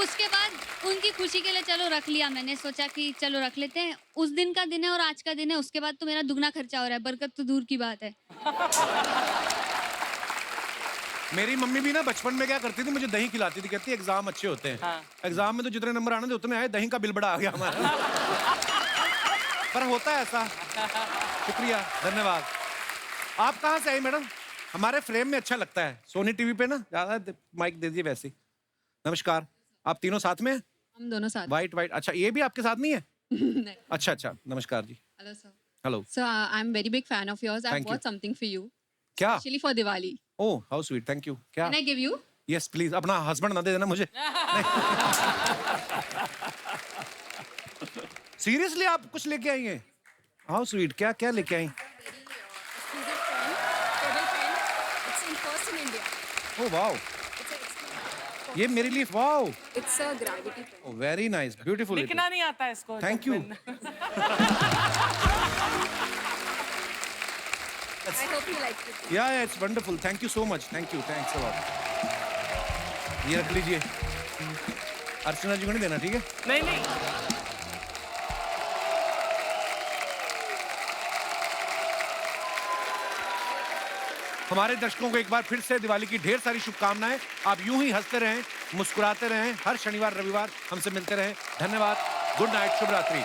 उसके बाद उनकी खुशी के लिए चलो रख लिया, मैंने सोचा कि चलो रख लेते हैं। उस दिन का दिन है और आज का दिन है, उसके बाद तो मेरा दुगना खर्चा हो रहा है, बरकत तो दूर की बात है। मेरी मम्मी भी ना बचपन में क्या करती थी, मुझे दही खिलाती थी, कहती एग्जाम अच्छे होते हैं। एग्जाम में तो जितने नंबर आने थे उतने आए, दही का बिल बड़ा आ गया हमारा। पर होता है ऐसा। शुक्रिया, धन्यवाद। आप कहाँ से आई मैडम? हमारे फ्रेम में अच्छा लगता है, सोनी टीवी पे ना ज्यादा माइक दे दीजिए वैसे। नमस्कार, आप तीनों साथ में हैं? हम दोनों साथ। वाइट वाइट, अच्छा ये भी आपके साथ नहीं है? नहीं। अच्छा अच्छा, नमस्कार जी। Hello sir. Hello. Sir I am very big fan of yours. I Thank you. Bought something for you. क्या? Specially for Diwali. Oh how sweet, thank you. क्या? Can I give you? Yes please, अपना हस्बैंड ना दे देना मुझे। सीरियसली आप कुछ लेके आई हैं? हाउ स्वीट, क्या क्या लेके आई? ओह वाओ, ये मेरे लिए, wow it's a gravity pen. Very nice, beautiful. लिखना नहीं आता है इसको। Thank you. I hope you like it. Yeah it's wonderful, thank you so much, thank you, thanks a lot. ये रख लीजिए, अर्चना जी को नहीं देना, ठीक है? नहीं नहीं। हमारे दर्शकों को एक बार फिर से दिवाली की ढेर सारी शुभकामनाएं। आप यूं ही हंसते रहें, मुस्कुराते रहें, हर शनिवार रविवार हमसे मिलते रहें। धन्यवाद, गुड नाइट, शुभ रात्रि।